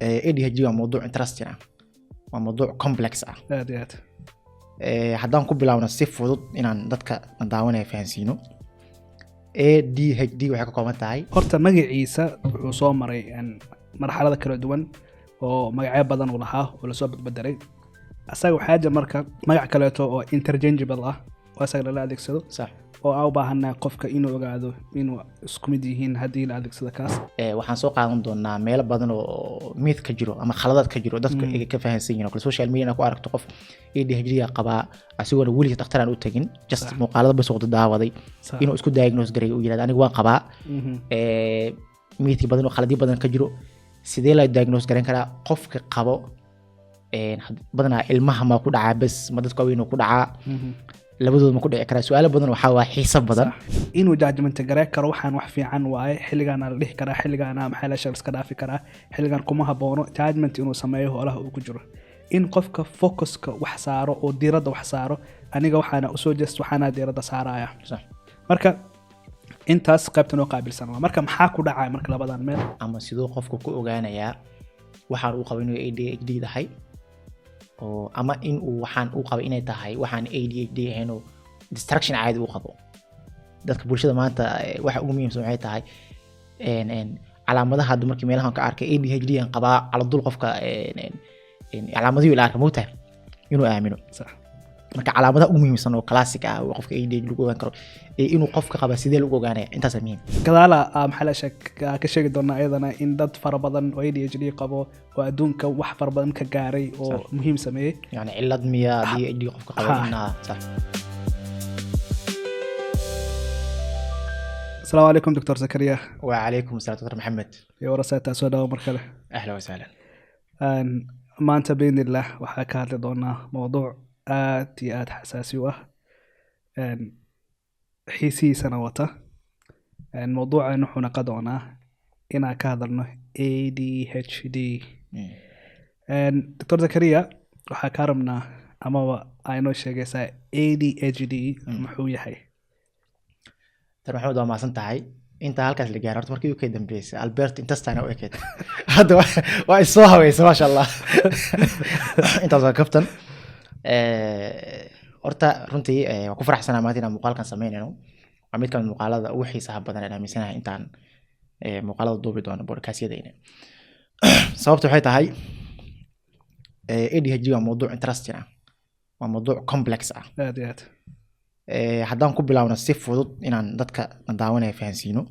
ADHD waa mowduuc interesting ah, waa mowduuc complex ah. aad iyo aad haddaan ku bilaabno si fudud inaan dadka daawanaya fahansiino. ADHD waxay ka kooban tahay horta magaciisa wuxuu soo maray marxalada kala duwan oo magacyo badan uu lahaa oo lasoo badbedelay. asaga waxaa jira marka magac kaleeto oo interchangeable ah oo asaga lala adeegsado sax oo aan u baahanaa qofka inuu ogaado inuu isku mid yihiin haddii la adeegsado kaas. waxaan soo qaadan doonaa meelo badan oo myth ka jiro ama khaladaad ka jiro dadka ay ka fahansan yihiin oo social media ku aragto qof ADHD qabaa asigoona weli dhakhtar aan u tagin just muuqaalada bas oo daawaday inuu isku diagnose garay uu yiraahdo aniga waan qabaa. myth badan oo khaladi badan ka jiro sidee la diagnose garan karaa qofka qabo badanaa ilmaha ma ku dhacaa bas ma dadka weyn ku dhacaa labadooda ma ku dhici karaa su'aalo badan waxa waa xiisab badan inuu judgment garay karo waxaan wax fiican waaye xilligan la dhihi karaa xilligan maxay la shaqs ka dhaafi karaa xilligan kuma haboono judgment inuu sameeyo holaha uu ku jiro in qofka focuska wax saaro oo diiradda wax saaro aniga waxaana u soo jeest waxaana diiradda saaraya sax marka intaas qaybtan oo qaabilsan marka maxaa ku dhacay marka labadan meel ama sidoo qofku ku ogaanayaa waxaan uu qabo inuu ADHD tahay oo ama in uu waxaan uu qabo inay tahay waxaan ADHD ahayn oo distraction caadi uu qabo. dadka bulshada maanta waxa ugu muhiimsan waxay tahay calaamadaha markii meelahan ka arkay ADHD aan qabaa cala dul qofka calaamadaha ila arka moota inuu aamino. sax marka calaamadaha ugu muhiimsan oo classic ah oo qofka ADHD lagu ogaan karo inuu qofka qaba sidee lagu ogaanaya intaas muhiim. gadaala maxaa la ka sheegi doonaa ayadana in dad fara badan oo ADHD qabo oo adduunka wax fara badan ka gaaray oo muhiim sameeyay yani cilad miya ADHD qofka qaba inaa sax. السلام عليكم دكتور زكريا. وعليكم السلام دكتور محمد. يا ورسات سودا ومركله. اهلا وسهلا. ما انت باذن الله waxaa ka hadli doonaa mowduuc aad iyo aad xasaasi u ah xiisiisana wata mowduucan wuxuu noqon doonaa inaan ka hadalno ADHD. دكتور زكريا waxaa ka rabnaa ama aynu sheegaysaa ADHD muxuu yahay. maxamed waa maasan tahay inta halkaas la gaaray horta markii uu ka dambeysay Albert intestine oo ekeed hadda waa soo haweysay ma sha Allah intaas waa kaftan horta runtii waa ku faraxsanahay maanta inaan muuqaalkan sameynayno waa mid ka mid muuqaalada ugu xiisaha badan ee aaminsanahay intaan muuqaalada duubi doono podcast-yadayna. sababtu waxay tahay ADHD waa mowduuc interesting ah, waa mowduuc complex ah. aad iyo aad haddaan ku bilaabno si fudud inaan dadka daawanaya fahansiino.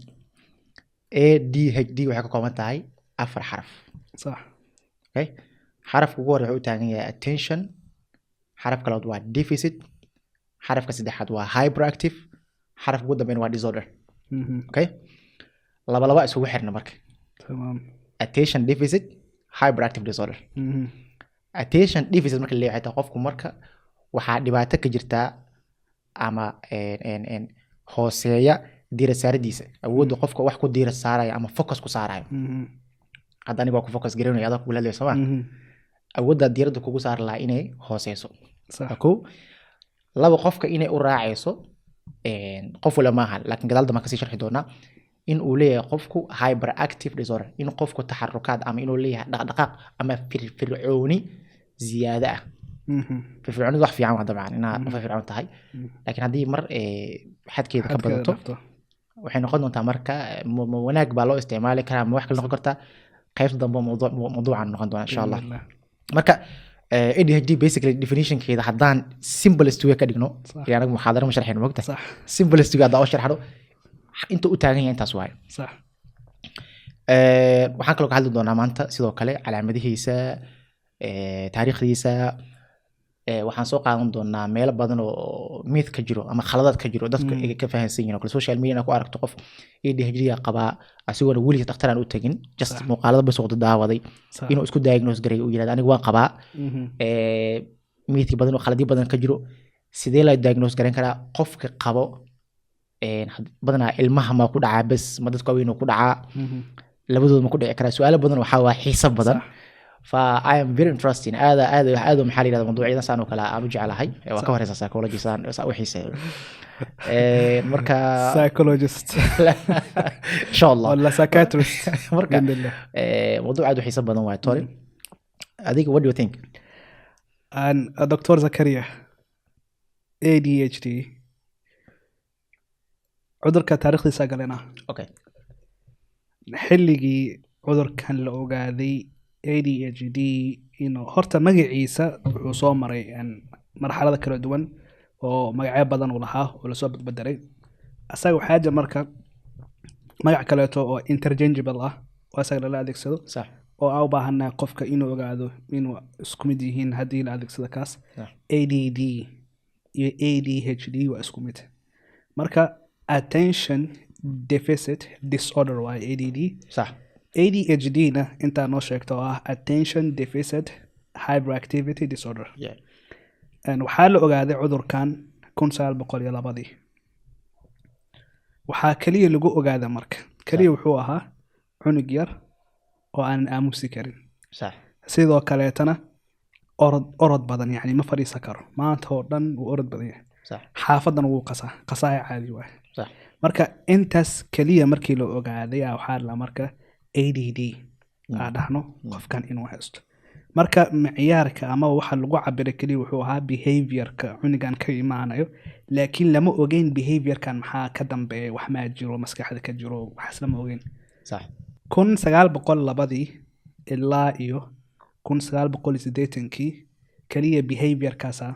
ADHD waxay ka kooban tahay 4 xaraf. صح. okay xarafka ugu horeeya wuxuu u taagan yahay attention, xarafka labaad waa deficit, xarafka saddexaad waa hyperactive, xarafka ugu dambeeyana waa disorder. okay laba isugu xirna marka. tamam. attention deficit, hyperactive disorder. attention deficit marka la leeyahay qofku marka waxaa dhibaato ka jirtaa ama hooseeya diirad saaradiisa awoodda qofka wax ku diirad saaraya ama focus ku saarayo. hadda aniga waa ku focus garanayo adag ku leeyahay soo ma awoodda diiradda kugu saar lahaa inay hooseyso. صح. ko laba qofka inay u raacayso qof wala maahan laakiin gadaal dama ka sii sharxi doonaa in uu leeyahay qofku hyperactive disorder in qofku taxarukaad ama inuu leeyahay dhaqdhaqaaq ama firfircooni ziyaada ah. firfircooni wax fiican waa dabcan inaad firfircoon tahay laakiin haddii mar xadkeeda ka badato waxay noqon doontaa marka wanaag baa loo isticmaali karaa ama wax kale noqon kartaa qaybta dambe mawduucan noqon doona insha Allah. marka ADHD basically definition keeda haddaan simplest way ka dhigno anaga muxaadaro ma sharxayno mogta simplest way haddaan u sharxno inta u taagan yahay intaas waay. صح. waxaan kaloo ka hadli doonaa maanta sidoo kale calaamadihiisa taariikhdiisa waxaan soo qaadan doonaa meelo badan oo myth ka jiro ama khaladaad ka jiro dadka ay ka fahansan yihiin oo social media ku aragto qof ADHD qabaa asigoona weli dhakhtar aan u tagin just muuqaalada bas oo daawaday inuu isku diagnose garay uu yiraahdo aniga waan qabaa. myth badan oo khaladi badan ka jiro sidee la diagnose garan karaa qofka qabo badanaa ilmaha ma ku dhacaa bas ma dadka weyn ku dhacaa labadooda ma ku dhici karaa su'aalo badan waxa waa xiisab badan I am very interesting هذا محل هذا موضوع إذا سانو كلا أنا جعله هاي وكهر هذا psychology سان وحيسه مركا psychologist إن شاء الله ولا psychiatrist مركا بإذن الله. موضوع هذا حساب بدن وايد توري أديك what do you think عن دكتور زكريا ADHD cudurka taariikhdiisa galena okay xilligii cudurkan la ogaaday ADHD inuu horta magaciisa wuxuu soo maray marxalada kala duwan oo magacyo badan uu lahaa oo la soo badbedelay asaga waxaa jira marka magac kaleeto oo interchangeable ah oo asaga la adeegsado صح oo aan u baahanaa qofka inuu ogaado inuu isku mid yihiin haddii la adeegsado kaas ADD iyo ADHD waa isku mid marka attention deficit disorder waa ADD صح ADHD na inta noo sheegto ah attention deficit hyperactivity disorder yeah waxaa la ogaaday cudurkan 1902 waxaa kaliya lagu ogaada marka kaliya wuxuu ahaa cunug yar oo aan aamusi karin صح sidoo kaleetana orod badan yani ma fadhiisan karo maanta oo dhan wuu orod badan yahay صح xaafadan wuu qasaa caadi waay صح marka intaas kaliya markii la ogaaday waxaa la marka ADD aan dhahno qofkan inuu haysto marka miciyaarka ama waxa lagu cabiray kaliya wuxuu ahaa behaviorka cunigan ka imaanayo laakiin lama ogeyn behaviorkan maxaa ka dambeeya wax ma jiro maskaxda ka jiro waxaas lama ogeyn صح 1902 ilaa iyo 1980 kaliya behaviorkaasa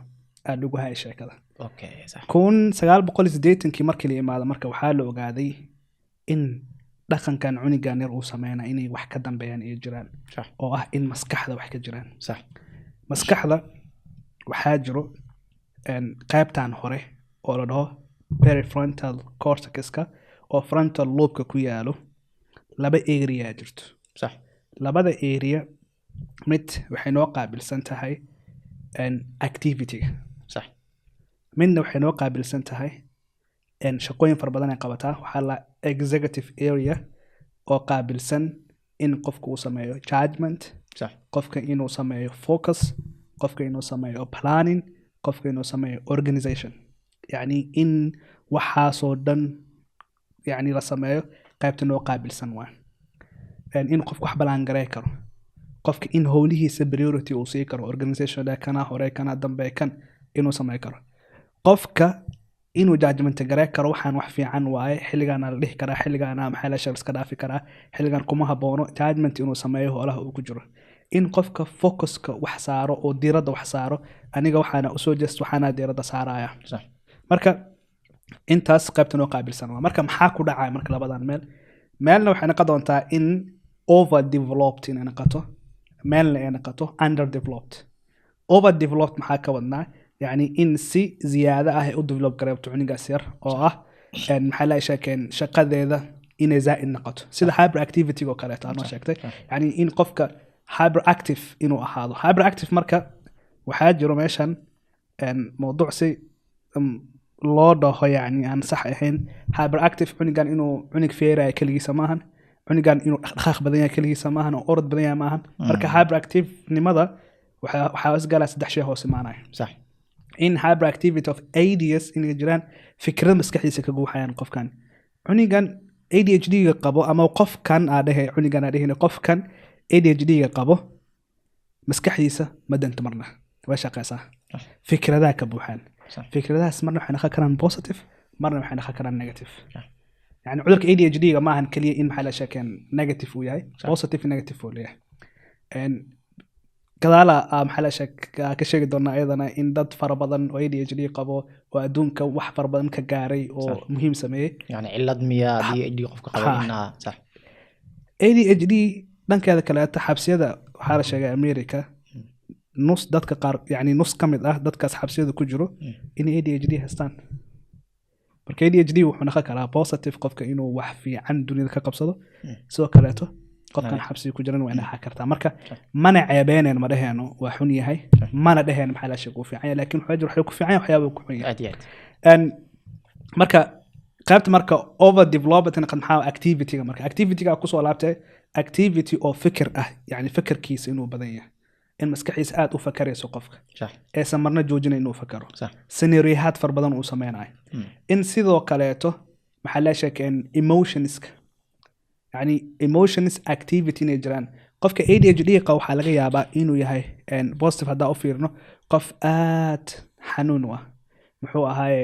aad lagu hayay sheekada okay صح 1980 markii la imaado marka waxaa la ogaaday in dhaqankan cunigan yar uu sameeyna inay wax ka dambeeyaan ay jiraan صح oo ah in maskaxda wax ka jiraan صح maskaxda waxaa jiro qaybtan hore oo la dhaho prefrontal cortex-ka oo frontal lobe-ka ku yaalo laba area jirto صح labada area mid waxay noo qaabilsan tahay activity صح midna waxay noo qaabilsan tahay shaqooyin fara badan ay qabataa waxaa la executive area oo qaabilsan in qofku uu sameeyo judgment صح qofka inuu sameeyo focus qofka inuu sameeyo planning qofka inuu sameeyo organization yani in waxaasoo dhan yani la sameeyo qaybta noo qaabilsan waa in qofku wax balaan garee karo qofka in howlihiisa priority uu sii karo organization kana hore kana dambe kan inuu sameey karo qofka inuu judgment garee karo waxaan wax fiican waaye xilligan la dhihi karaa xilligan maxaa la shaqo iska dhaafi karaa xilligan kuma haboono judgment inuu sameeyo howlaha uu ku jiro in qofka focuska wax saaro oo diiradda wax saaro aniga waxaana usoo jeest waxaana diiradda saaraya صح marka intaas qaybta noo qaabilsan waa marka maxaa ku dhacaya marka labadan meelna waxay noqon doontaa in overdeveloped inay noqoto meelna ay noqoto underdeveloped overdeveloped maxaa ka wadnaa يعني إن سي زيادة أو develop قريب تعني قصير أو محل شكل شقة ذا إن زائد نقط سيدا hyper activity وكالات أنا شكته يعني إن قفك hyper active إنه هذا hyper active مركا وحاجة رميشان موضوع سي لوضع يعني أنا صح الحين hyper active عني كان إنه عنك فيرا كل يسماهن عني كان إنه خاخ بدنيا كل يسماهن أو أرد بدنيا ماهن مركا hyper active لماذا وحاوس قال سدح شيء هو سمعناه صح in hyperactivity of ADS in jiraan fikrad maskaxdiisa ka guuxayaan qofkan cunigan ADHD ga qabo ama qofkan aadahay cunigan aadahay qofkan ADHD ga qabo maskaxdiisa ma danta marna waa shaqaysaa fikradaha ka buuxaan fikradahaas marna waxay noqon karaan positive marna waxay noqon karaan negative yani cudurka ADHD ga maahan kaliya in maxaa la sheekeen negative uu yahay positive negative uu leeyahay كذا محل شك كشيء دونا أيضا إن ضد فربضن ADHD قبو وأدون كوح فربضن كجاري ومهم سميه يعني علة مياه دي قفك قبلنا صح ADHD دان كذا كلا تحبس يدا حال شيء أمريكا نص ضد كقار يعني نص كمد ضد كحبس يدا كجرو إن ADHD هستان برك ADHD وحنا خكرا positive قفك إنه وحفي عن دنيا كقبصده سو كلاته qofkan xabsiga ku jiran waa inaad xakartaa marka mana ceebeeneen ma dhaheeno waa xun yahay mana dhaheen maxaa la shaqo fiican laakiin waxa ku fiican waxyaabo ku xun yahay marka qaybta marka over development in qad maxaa activity marka activity-ga ku soo laabtay activity oo fikir ah yani fikirkiisa inuu badan yahay in maskaxiisa aad u fakarayso qofka صح aysan marna joojin inuu fakaro صح scenario-yaad far badan uu sameynayo in sidoo kaleeto maxaa la sheekeen emotionska yani emotions activity inay jiraan qofka ADHD qa waxaa laga yaabaa inuu yahay positive haddaa u fiirno qof aad xanuun u ah muxuu ahaay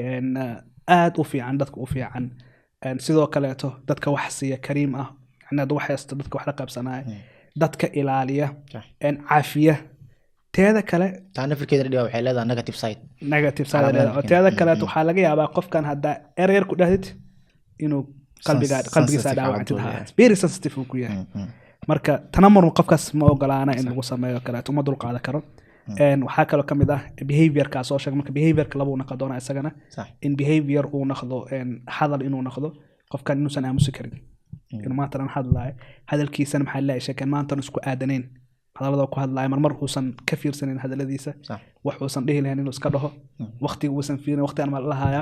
aad u fiican dadka u fiican sidoo kaleeto dadka wax siiya kariim ah yani hadda wax haysto dadka wax la qaybsanaya dadka ilaaliya caafiya teeda kale taana fikirkeeda dhiga waxay leedahay negative side teeda kaleeto waxaa laga yaabaa qofkan haddaa ereer ku dhahdid inuu qalbigiisa dhaawactid very sensitive uu ku yahay marka tanamur qofkaas ma ogolaana in lagu sameeyo kaleeto uma dulqaadan karo waxaa kaloo ka mid ah behaviorka soo sheeg marka behaviorka laba uu noqon doona isagana in behavior uu noqdo hadal inuu noqdo qofkan inuusan aamusi karin in maanta aan hadlaay hadalkiisana maxaa la sheekay maanta isku aadanayn hadalada ku hadlaay marmar uusan ka fiirsanin hadaladiisa wax uusan dhihi lahayn inuu iska dhaho waqtiga uusan fiirin waqti aan ma lahaaya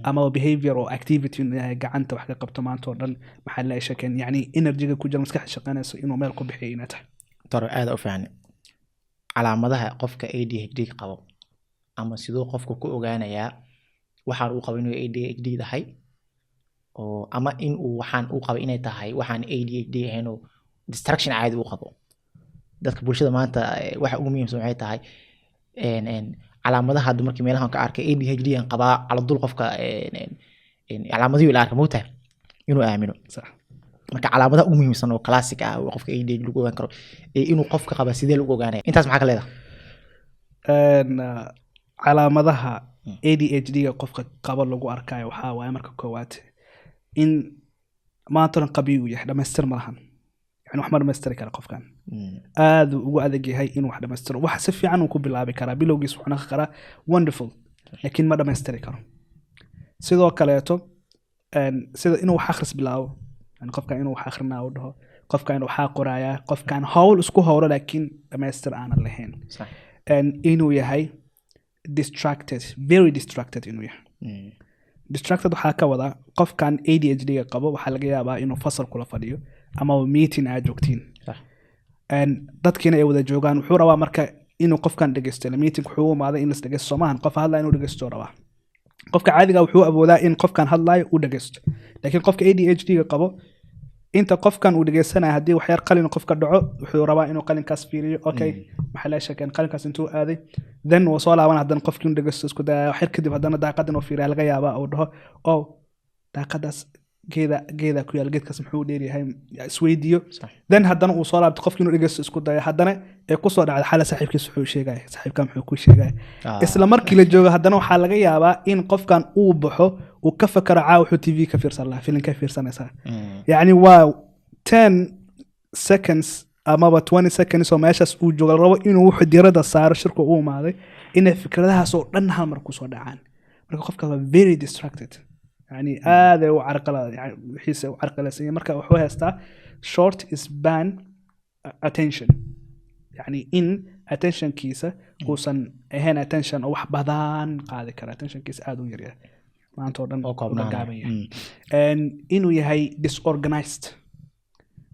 ama behavior oo activity gacanta wax ka qabto maanta oo dhan maxaa la sheekay yani energy-ga ku jira maskaxda shaqaynayso inuu meel ku bixiyo inta taro aad u fiican calaamadaha qofka ADHD qabo ama sidoo qofku ku ogaanayaa waxaan uu qabo inuu ADHD dahay oo ama in uu waxaan uu qabo inay tahay waxaan ADHD ahayn oo distraction caadi uu qabo dadka bulshada maanta waxa ugu muhiimsan waxay tahay calaamadaha hadda markii meelahan ka arkay ADHD aan qabaa cala dul qofka calaamadihi ila arka moota inuu aamino sax marka calaamadaha ugu muhiimsan oo classic ah oo qofka ADHD lagu ogaan karo inuu qofka qaba sidee lagu ogaanaya intaas maxaa ka leedahay calaamadaha ADHD-ga qofka qaba lagu arkayo waxaa waaye marka koowaad in maanta qabi uu yahay dhamaystir ma lahan yani wax ma dhamaystiri kara qofkan aad ugu adag yahay inuu wax dhamaystiro wax si fiican uu ku bilaabi karaa bilowgiis wuxuu noqon karaa wonderful laakiin ma dhamaystiri karo sidoo kaleeto sida inuu wax akhris bilaabo yani qofkan inuu wax akhrinayo dhaho qofkan inuu wax qorayaa qofkan hawl isku hawlo laakiin dhamaystir aan lahayn inuu yahay distracted very distracted inuu yahay distracted waxaa ka wada qofkan ADHD-ga qabo waxaa laga yaabaa inuu fasal kula fadhiyo ama meeting aad joogtiin dadkiina ay wada joogaan wuxuu rabaa marka inuu qofkan dhageysto meeting wuxuu u imaaday in la dhageysto Soomahan qof hadlaa inuu dhageysto rabaa qofka caadiga wuxuu awoodaa in qofkan hadlaayo uu dhageysto laakiin qofka ADHD-ga qabo inta qofkan uu dhageysanayo hadii wax yar qalin qofka dhaco wuxuu rabaa inuu qalinkaas fiiriyo okay maxaa la sheekay qalinkaas intuu aaday then uu soo laaban hadan qofkii uu dhageysto isku daya wax yar kadib hadana daaqadan uu fiiriyo laga yaabaa uu dhaho oo daaqadaas geeda ku yaal geedkaas muxuu dheeryahay isweydiyo then hadana uu soo laabto qofkii inuu dhageysto isku daya hadana ee ku soo dhacday xala saaxiibkiis wuxuu sheegay saaxiibka muxuu ku sheegay isla markii la joogo hadana waxa laga yaabaa in qofkan uu baxo uu ka fakaro wuxuu TV ka fiirsan lahaa filim ka fiirsanaysa yani waa 10 seconds ama 20 seconds oo meeshaas uu joogo rabo inuu wuxuu diirada saaro shirku uu imaaday in fikradahaas oo dhan hal mar ku soo dhacaan marka qofka waa very distracted يعني هذا وعرقله يعني وحيسه وعرقله سنة مركب وحوها استا short span attention يعني in attention كيسة وصن هنا attention أو وحبذان قاعد كرا attention كيسة عادو يريا ما أنتوا دن وقابية إنه يهي disorganized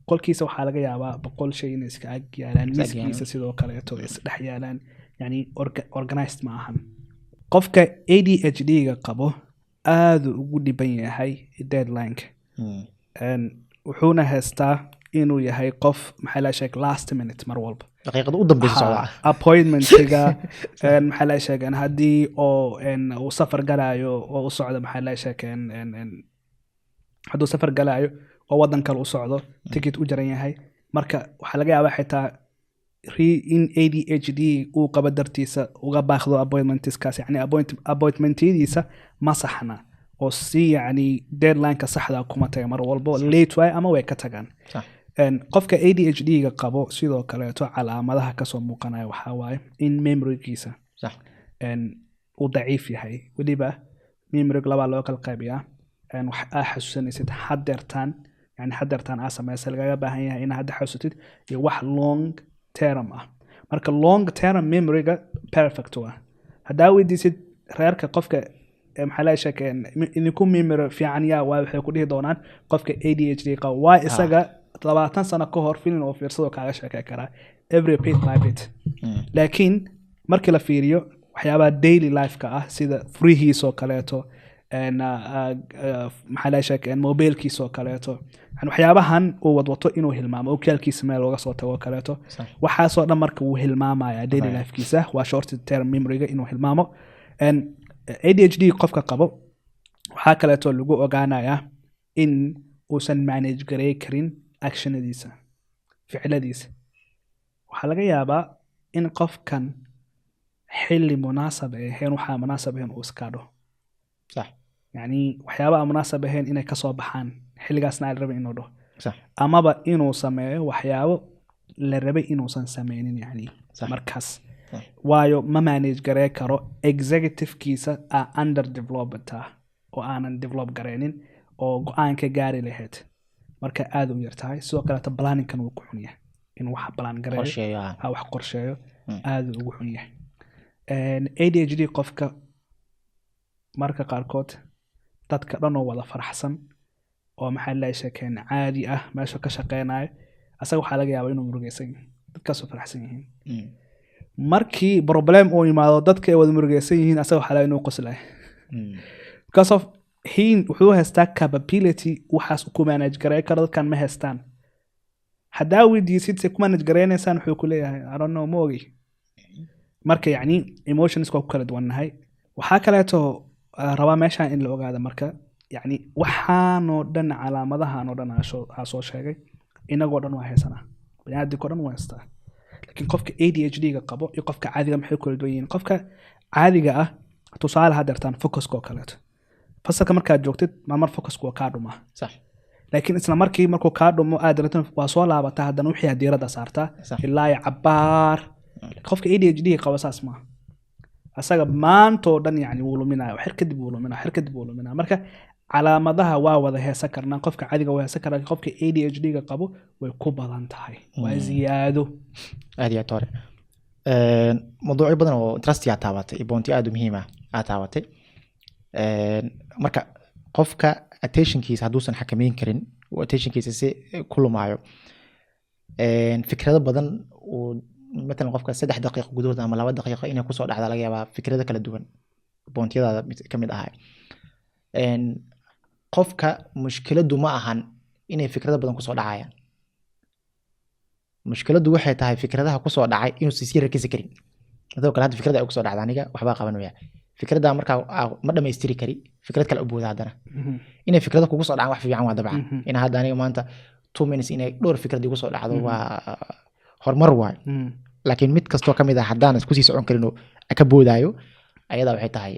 كل كيسة وحالة جاوا بقول شيء نسكاج يعني نس كيسة سيدو كليتو يسدحيالان يعني organized معهم قفك ADHD قبو aad ugu dhiban yahay deadline wuxuuna haystaa inuu yahay qof maxaa la sheegay last minute mar walba daqiiqada u dambaysa socda appointment-ga maxaa la sheegay hadii oo uu safar galaayo oo u socdo maxaa la sheegay haduu safar galaayo oo wadan kale u socdo ticket u jaran yahay marka waxa laga yaabaa xitaa in ADHD uu qaba dartiisa uga baaqdo appointmentskaas yani appointmentidiisa ma saxna oo si yani deadline-ka saxda kuma taga mar walbo late way ama way ka tagaan qofka ADHD-ga qabo sidoo kale calaamadaha ka soo muuqanaya waxa waaye in memory-giisa uu daciif yahay waliba memory-ga laba loo kala qaybiyaa wax xasuusanaysid hadeertaan yani hadeertaan sameeyay laga baahan yahay in hadda xasuusatid iyo wax long term marka long term memory-ga perfect waa hadaa weydiisid reerka qofka maxaa la sheekay inuu memory fiican yaa waa waxay ku dhihi doonaan qofka ADHD qaba waa isaga labaatan sano ka hor filin oo fiirsado kaaga sheekay karaa every bit by bit laakiin markii la fiiriyo waxyaabaha daily life-ka ah sida furihiisoo kaleeto maxaa la sheekay mobilkiisoo kaleeto yani waxyaabahan uu wadwato inuu hilmaamo okaalkiisa meel looga soo tago kaleeto waxaasoo dhan marka uu hilmaamaya daily life-kiisa waa short term memory-ga inuu hilmaamo ADHD qofka qabo waxaa kaleeto lagu ogaanayaa in uusan manage garay karin actionadiisa ficiladiisa waxaa laga yaabaa in qofkan xilli munaasab ahayn waxaa munaasab ahayn uu iskaadho صح yani waxyaabaha munaasab ahayn inay kasoo baxaan xilligaasna la rabay inuu dhaho صح amaba inuu sameeyo waxyaabo la rabay inuusan sameynin yani صح. markaas waayo ma manage garee karo executive-kiisa under development oo aanan develop gareynin oo go-aan ka gaari lahayd marka aad u yartahay sidoo kaleeto planninkan wuu ku xun yahay inuu wax plan gareeyo wax qorsheeyo aad ugu xun yahay ADHD qofka marka qaarkood dadka dhan oo wada faraxsan oo maxaa la sheekeen caadi ah meesha ka shaqeynayo asaga waxaa laga yaabaa inuu murugeysan yahay dadkaas oo faraxsan yihiin markii problem uu yimaado dadka ay wada murugeysan yihiin asaga waxaa laga inuu qoslayo because of wuxuu haystaa capability waxaas ku manage gareey karo dadkan ma haystaan haddaa weydiisid si ku manage gareynaysaan wuxuu ku leeyahay I don't know ma ogi marka yani emotions ku kala duwannahay waxaa kaleeto rabaa meeshaan in la ogaado marka yani waxaanoo dhan calaamadahan oo dhan aa soo sheegay inagoo dhan waa haysanaa baniaadamkoo dhan waa haystaa laakiin qofka ADHD-ga qabo iyo qofka caadiga maxay kala duwan yihiin qofka caadiga ah tusaale hadeertaan focuska oo kaleeto fasalka markaad joogtid mar focusku waa kaa dhumaa صح laakiin isla markii markuu kaa dhumo aad rabtid waa soo laabataa haddana wixii diiradda saartaa ilaa cabaar qofka ADHD-ga qabo saas maaha asaga maantoo dhan yani wuu luminayo xir kadib wuu luminaa marka calaamadaha waa wada heesan karnaa qofka caadiga waa heesan karaa qofka ADHD-ga qabo way ku badan tahay waa ziyaado aad iyo toore mawduucyo badan oo interest yaa taabatay boonti aad u muhiim ah aad taabatay marka qofka attentionkiisa hadduusan xakameyn karin oo attentionkiisa si ku lumaayo fikrado badan oo مثلا qofka 3 daqiiqo gudahood ama 2 daqiiqo inay ku soo dhacda laga yaabaa fikrado kala duwan boontiyada kamid ah qofka mushkiladu ma ahan inay fikrado badan ku soo dhacayaan mushkiladu waxay tahay fikradaha ku soo dhacay inuu si rakisi karin dadoo kale hadda fikrada ay ku soo dhacda aniga waxba qabanaya fikrada marka ma dhameystiri kari fikrad kale u booda hadana inay fikrado kugu soo dhacaan wax fiican waa dabcan in hadda aniga maanta 2 minutes inay dhowr fikrad igu soo dhacdo waa hormar waay laakiin mid kastoo kamid ah haddaan isku sii socon karin oo ka boodaayo ayada waxay tahay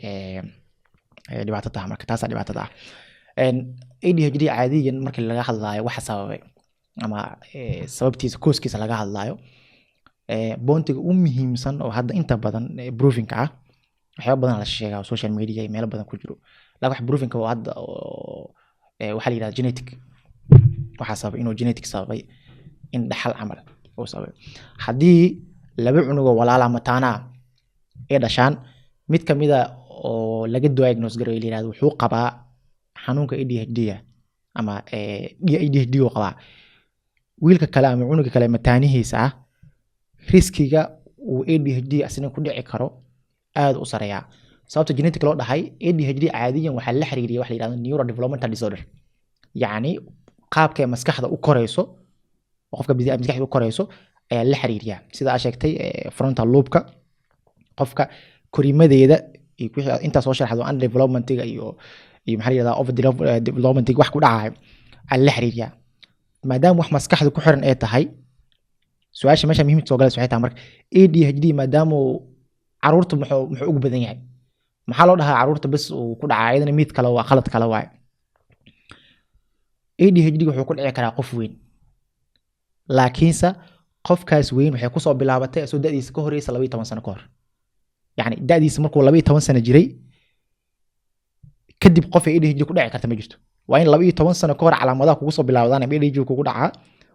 dhibaato tahay marka taas dhibaatada ah ADHD caadiyan markii laga hadlaayo waxa sababay ama sababtiisa kooskiisa laga hadlaayo boontiga u muhiimsan oo hadda inta badan proofing ah waxyaabo badan la sheegaa social media iyo meel badan ku jiro laakiin wax proofing oo hadda waxa la yiraahdaa genetic waxa sababay inuu genetic sababay in dhaxal camal oo sababay haddii laba cunugo walaala mataana ee dhashaan mid kamida oo laga diagnose gareeyo ilaa wuxuu qabaa xanuunka ADHD ama ADHD oo qabaa wiilka kale ama cunuga kale mataanihiisa ah riskiga uu ADHD asna ku dhici karo aad u sareeya sababta genetic loo dhahay ADHD caadiyan waxa la xiriiriyaa wax la yiraahdo neurodevelopmental disorder yani qaabka maskaxda u korayso qofka bidii maskaxda u korayso ayaa la xiriiriyaa sida aad sheegtay frontal lobe-ka qofka koriimadeeda iyo wixii inta soo sharaxdo under development-ga iyo maxaa la yiraahdaa over development-ga wax ku dhacay ayaa la xiriiriyaa maadaama wax maskaxda ku xiran ay tahay su'aasha meesha muhiimka soo galayso waxay tahay marka ADHD maadaama caruurta muxuu ugu badan yahay maxaa loo dhahaa caruurta bas uu ku dhacay ayadana mid kale waa qalad kale waay ADHD wuxuu ku dhici karaa qof weyn laakiinse qofkaas weyn waxay ku soo bilaabatay soo da'diisa ka horeysa 12 sano ka hor yani da'diisa markuu 12 sano jiray kadib qof ADHD ku dhici karta ma jirto waa in 12 sano ka hor calaamadaha kugu soo bilaawdaan ADHD kugu dhaca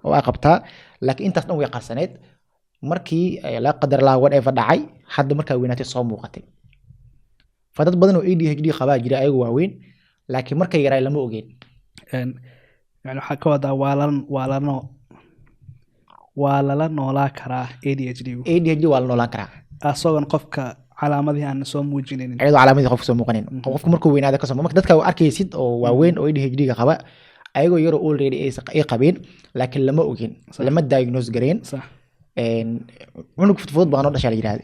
oo ay qabtaa laakiin intaas dhan way qarsaneed markii la qadar la whatever dhacay hadda markaa weynaatay soo muuqatay fadad badan oo ADHD qabaa jira ayagu waa weyn laakiin markay yaray lama ogeyn يعني waxaa ka wadaa waa lala noolaa karaa ADHD ADHD waa la noolaan karaa asagoon qofka calaamadihii aan soo muujinaynin iyadoo calaamadii qofka soo muuqanin qofka markuu weynaado ka soo marka dadka arkaysid oo waaweyn oo ADHD ga qaba ayagoo yar already ay qabeen laakiin lama ogin lama diagnose gareyn sax cunug fudud baa noo dhashay la yiraahdo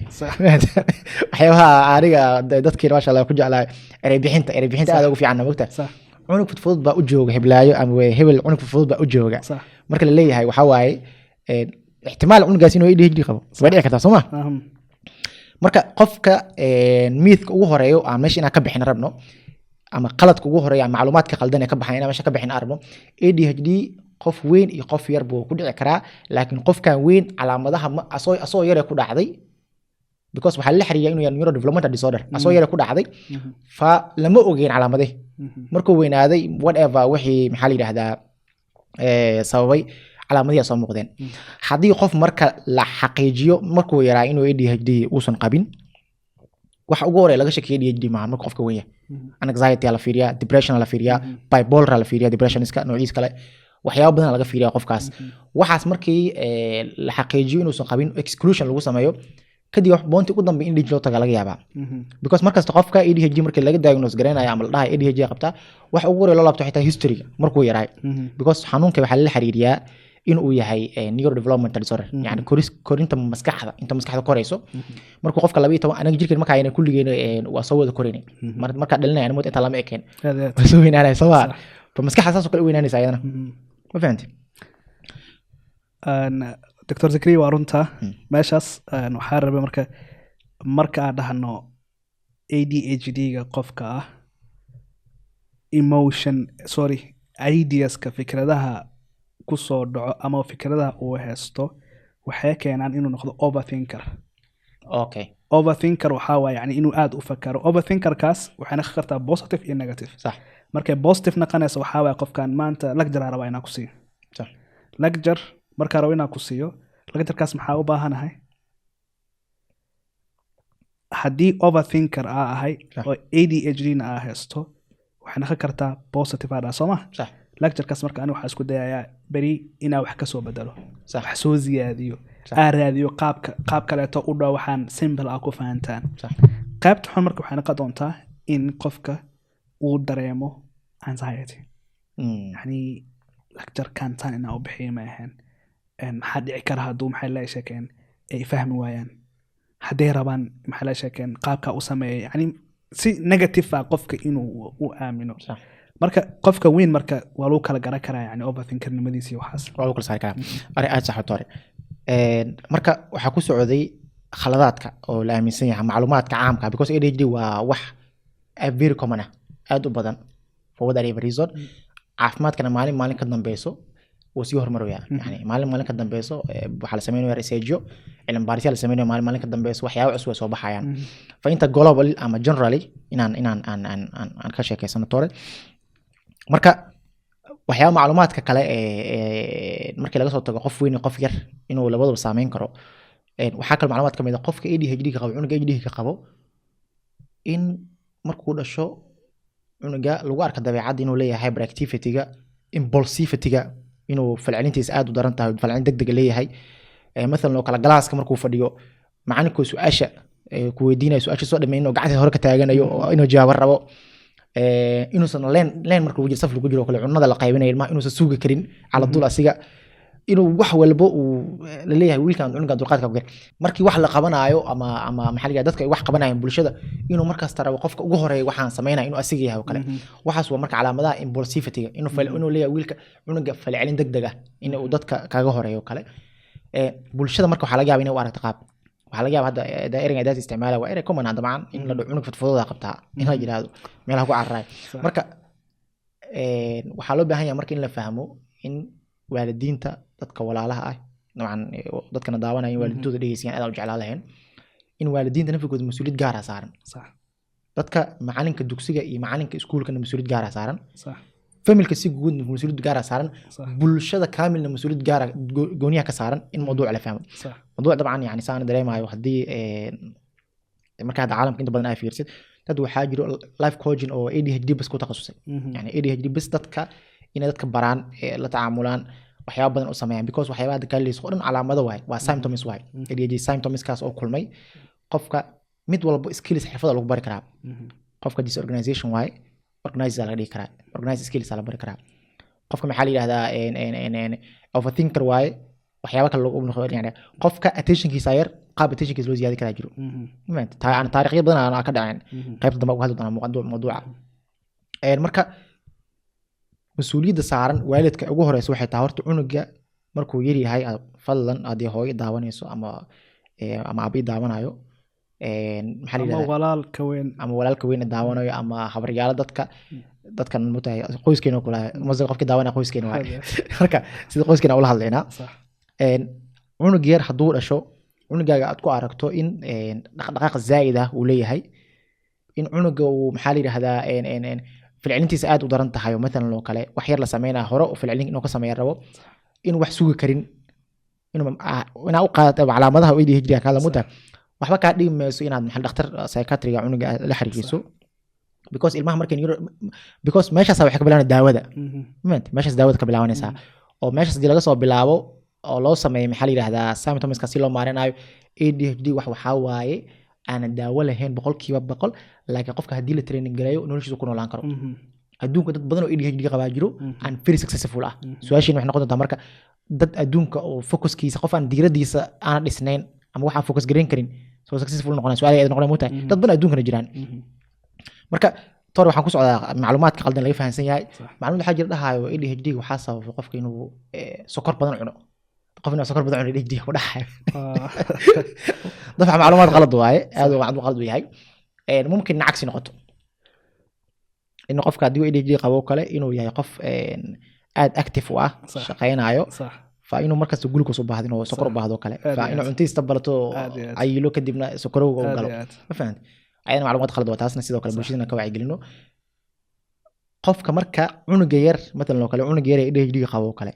waxyaabaha aniga dadkii masha Allah ku jeclaa eray bixinta aad ugu fiican moogta cunug fudud baa u jooga heblaayo ama hebel cunug fudud baa u jooga marka la leeyahay waxa waaye ihtimaal cunugaas inuu ADHD qabo waa dhici kartaa Soomaa marka qofka mythka ugu horeeyo aan meesha inaan ka bixin rabno ama qaladka ugu horeeyo macluumaadka qaldan ee ka baxayna meesha ka bixin arno ADHD qof weyn iyo qof yar buu ku dhici karaa laakiin qofkan weyn calaamadaha asoo yar ku dhacday because waxa la xiriyaa inuu yahay neurodevelopmental disorder asoo yar ku dhacday fa lama ogeyn calaamadaha markuu weynaaday whatever wixii maxaa la yiraahdaa sababay calaamadaha soo muuqdeen hadii qof marka la xaqiijiyo markuu yaraa inuu ADHD uusan qabin waxa ugu horeeya laga shakiyo ADHD ma marka qofka weyn anxiety la fiiriyaa depression la fiiriyaa bipolar la fiiriyaa depression iska noociis kale waxyaabo badan laga fiiriyaa qofkaas waxaas markii la xaqiijiyo inuusan qabin exclusion lagu sameeyo kadib wax boonti ugu dambeeyay in dhig loo taga laga yaabaa because markasta qofka ADHD markii laga diagnose gareynayo ama la dhahay ADHD qabta wax ugu horeeya loo laabto xitaa history markuu yaray because xanuunka waxa la xiriiriyaa in uu yahay neurodevelopmental disorder yani korinta maskaxda inta maskaxda korayso markuu qofka 12 anaga jirkeen marka ayna kulligeen waa soo wada korinay marka dhalinayna mud inta lama ekeen soo weynaanay soo fa maskaxda saas oo kale weynaanaysa ayadana ma fahanti Dr. Zakri waa runta meeshaas waxaa rabay marka aan dhahno ADHD ga qofka ah ideas ka fikradaha ku soo dhaco ama fikradaha uu haysto waxay keenaan inuu noqdo overthinker overthinker waxa waa yani inuu aad u fakaro overthinker kaas waxayna ka qartaa positive iyo negative sax markay positive naqanayso waxa waa qofkan maanta lecture raba inaa ku siiyo sax lecture marka raba inaa ku siiyo lecture kaas maxaa u baahanahay haddii overthinker ahay oo ADHD na haysto waxayna ka qartaa positive aad soo ma sax lecture kaas marka anigu waxa isku dayayaa bari inaa wax ka soo bedelo wax soo ziyaadiyo aaraadiyo qaab kale oo u dhaw waxaan simple ah ku fahantaan qaybta xun marka waxay noqon doontaa in qofka uu dareemo anxiety yani lecture kan tan inaa u bixiyo ma ahan maxaa dhici kara hadduu maxay la sheekeen ay fahmi waayaan hadday rabaan maxay la sheekeen qaabka u sameeyay yani si negative ah qofka inuu u aamino marka qofka weyn marka waa loo kala garan karaa yani overthinker nimadiisa waxaas waa loo kala saari karaa aad sax tore marka waxa ku socday khaladaadka oo la aaminsan yahay macluumaadka caamka because ADHD waa wax very common aad u badan for whatever reason caafimaadkana maalin ka dambayso oo sii hormaraya yani maalin ka dambayso waxa la sameeyo research cilmi baaris la sameeyo maalin ka dambayso waxyaabo cusub soo baxayaan fa inta global ama generally inaan ka sheekeysano tore marka waxyaabo macluumaadka kale markii laga soo tago qof weyn iyo qof yar inuu labadaba saameyn karo waxa kale macluumaad kamid ah qofka ADHD ka qabo cunuga ADHD ka qabo in markuu dhasho cunuga lagu arka dabeecad inuu leeyahay hyperactivity-ga impulsivity-ga inuu falcelintiisa aad u daran tahay falcelin degdeg leeyahay مثلا لو kala galaaska markuu fadhiyo macalinku su'aasha ku weydiinayo su'aasha soo dhameeyay inuu gacanta hore ka taaganayo inuu jawaab rabo inuusan leen markuu wajir saf lagu jiro kale cunada la qaybinayo ma inuusan suuga karin cala dul asiga inuu wax walba uu la leeyahay wiilkan cunuga dulqaadka ku gar markii wax la qabanayo ama maxalliga dadka ay wax qabanayaan bulshada inuu markaas tarabo qofka ugu horeeyo waxaan sameeynaa inuu asiga yahay kale waxaas waa marka calaamadaha impulsivity inuu leeyahay wiilka cunuga falcelin degdeg ah inuu dadka kaga horeeyo kale bulshada marka waxa laga yaabaa inay u aragto qaab waxa laga yaabaa hadda daa'irada aad isticmaala waa erey common dabcan in la cunug fudfudooda qabtaa in la yiraahdo meelaha ku carray marka waxa loo baahan yahay marka in la fahmo in waalidiinta dadka walaalaha ah dabcan dadkana daawanaya waalidintooda dhageysiyan aad u jeclaan lahayn in waalidiinta nafkooda mas'uuliyad gaar ah saaran sax dadka macalinka dugsiga iyo macalinka iskuulkana mas'uuliyad gaar ah saaran sax familka si guud mas'uuliyad gaar ah saaran bulshada kaamilna mas'uuliyad gaar ah gooniyaha ka saaran in mawduuc la fahmo mawduuc dabcan yani saan dareemayo hadii marka hada caalamka inta badan ay fiirsid dad waxa jiro life coaching oo ADHD bas ku takhasusay yani ADHD bas dadka inay dadka baraan la tacaamulaan waxyaabo badan u sameeyaan because waxyaabaha hadda kale oo dhan calaamado waay waa symptoms waay ADHD symptoms kaas oo kulmay qofka mid walba skills xirfada lagu bari karaa qofka disorganization waay organizer la dhigi karaa organize skills la bari karaa qofka maxaa la yiraahdaa overthinker waay waxyaabo kale lagu noqon yani qofka attentionkiisa yar qaab attentionkiisa loo ziyaadi karaa jiro aan taariikhyo badan aan ka dhaceen qaybta dambe uga hadli doonaa mawduuca marka mas'uuliyadda saaran waalidka ugu horeysa waxay tahay horta cunuga markuu yar yahay fadlan hadii hooyo daawanayso ama abi daawanayo maxaa la yiraahdaa ama walaalka weyn daawanayo ama habaryaalo dadkan mutahay qoyskeena kula masal qofka daawanaya qoyskeena waay marka sida qoyskeena ula hadlaynaa cunug yar hadduu dhasho cunugaaga aad ku aragto in dhaqdhaqaaq zaa'id ah uu leeyahay in cunuga uu maxaa la yiraahdaa filcilintiisa aad u daran tahay oo maalan loo kale wax yar la sameynaa hore oo filcilin inuu ka sameeyo rabo in wax sugi karin inaa u qaadato calaamadaha ADHD ka la muda waxba ka dhimayso inaad maxal dhakhtar psychiatriga cunuga la xiriiriso because ilmaha markay because meeshaas waxa ka bilaabana daawada meeshaas daawada ka bilaabanaysa oo meeshaas dii laga soo bilaabo oo loo sameeyo maxaa la yiraahdaa symptoms ka si loo maarinayo ADHD waxa waaye aan daawo lahayn 100% laakiin qofka hadii la training gareeyo noloshiisa ku noolaan karo adduunka dad badan oo ADHD qaba jiro aan very successful ah su'aashiin wax noqon doonta marka dad adduunka oo focuskiisa qof aan diiradiisa aan dhisnayn ama waxa focus gareyn karin soo successful noqonaa su'aal ay noqonaa mutaa dad badan adduunka jiraan marka tor waxaan ku socdaa macluumaadka qaldan laga fahansan yahay macluumaad waxa jira dhahayo ADHD waxa sababa qofka inuu sokor badan cuno qofna sokor badan cuno ADHD ku dhaxay dafع معلومات غلط waaye aad oo qalad u yahay mumkin nacsi noqoto inuu qofka hadii ADHD qabo kale inuu yahay qof aad active u ah shaqeynayo fa inuu markaas glucose u baahdo inuu sokor u baahdo kale fa inuu cuntiisa balato ayilo kadibna sokorowga u galo ma fahant ayana macluumaad qalad waa taasna sidoo kale bulshadana ka wacyi gelino qofka marka cunuga yar maalan loo kale cunuga yar ADHD qabo kale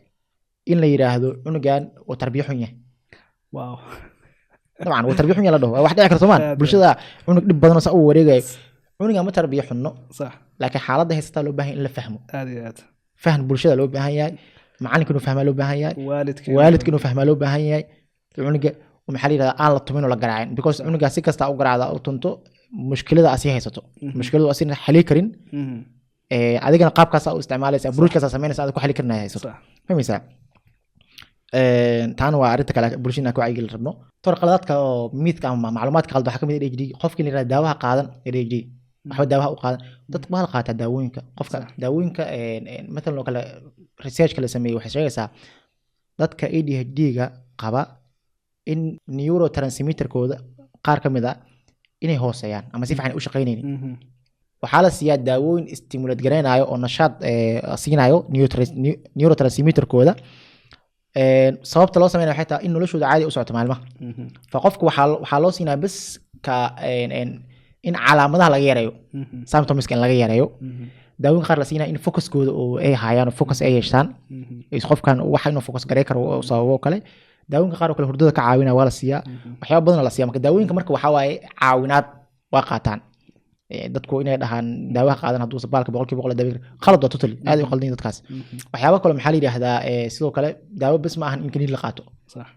in la yiraahdo cunugan oo tarbiyo xun yahay waaw طبعا وتربيه حنيه لا دهو واحد ياكل طبعا bulshada cunug dib badan oo uu wareegay cunuga ma tarbiyo xunno صح laakiin xaaladda haysta loo baahan in la fahmo aad faham bulshada loo baahan yahay macalinka inuu fahmo loo baahan yahay waalidka inuu fahmo loo baahan yahay cunuga waxa la yiraahdaa aan la tumin oo la garaacin because cunuga si kasta u garaacda oo tunto mushkilada asi haysato mushkiladu asina xali karin adigana qaabkaas u isticmaalaysa bruujkaas sameynaysa aad ku xali karnaa haysato fahmaysaa taan waa arinta kale bulshada ku wacyi rabno tor qaladaadka oo midka ama macluumaadka qalad waxa kamid ADHD qofkii la yiraahdo daawaha qaadan ADHD waxa daawaha u qaadan dad baa qaata daawooyinka qofka daawooyinka مثلا kale research kale sameeyay waxa sheegaysaa dadka ADHD ga qaba in neurotransmitter kooda qaar kamid ah inay hooseeyaan ama si fiican u shaqeynaynin waxa la siiyaa daawooyin stimulate gareenayo oo nashaad siinayo neurotransmitter kooda sababta loo sameeyo waxay tahay in noloshooda caadi u socoto maalmaha fa qofku waxa loo siinaa bas ka in calaamadaha laga yareeyo symptoms in laga yareeyo daawooyin qaar la siinaa in focuskooda oo ay hayaan focus ay yeeshaan qofkan waxa inuu focus gareey karo sababo kale daawooyinka qaar oo kale hurdada ka caawinaya waa la siiyaa waxyaabo badan la siiyaa marka daawooyinka marka waxa waaye caawinaad waa qaataan dadku inay dhahaan daawaha qaadan hadduu sabaalka 100% daawir qalad waa totally aad u qaldan dadkaas waxyaabo kale maxaa la yiraahdaa sidoo kale daawo bas ma ahan in kaliya la qaato صح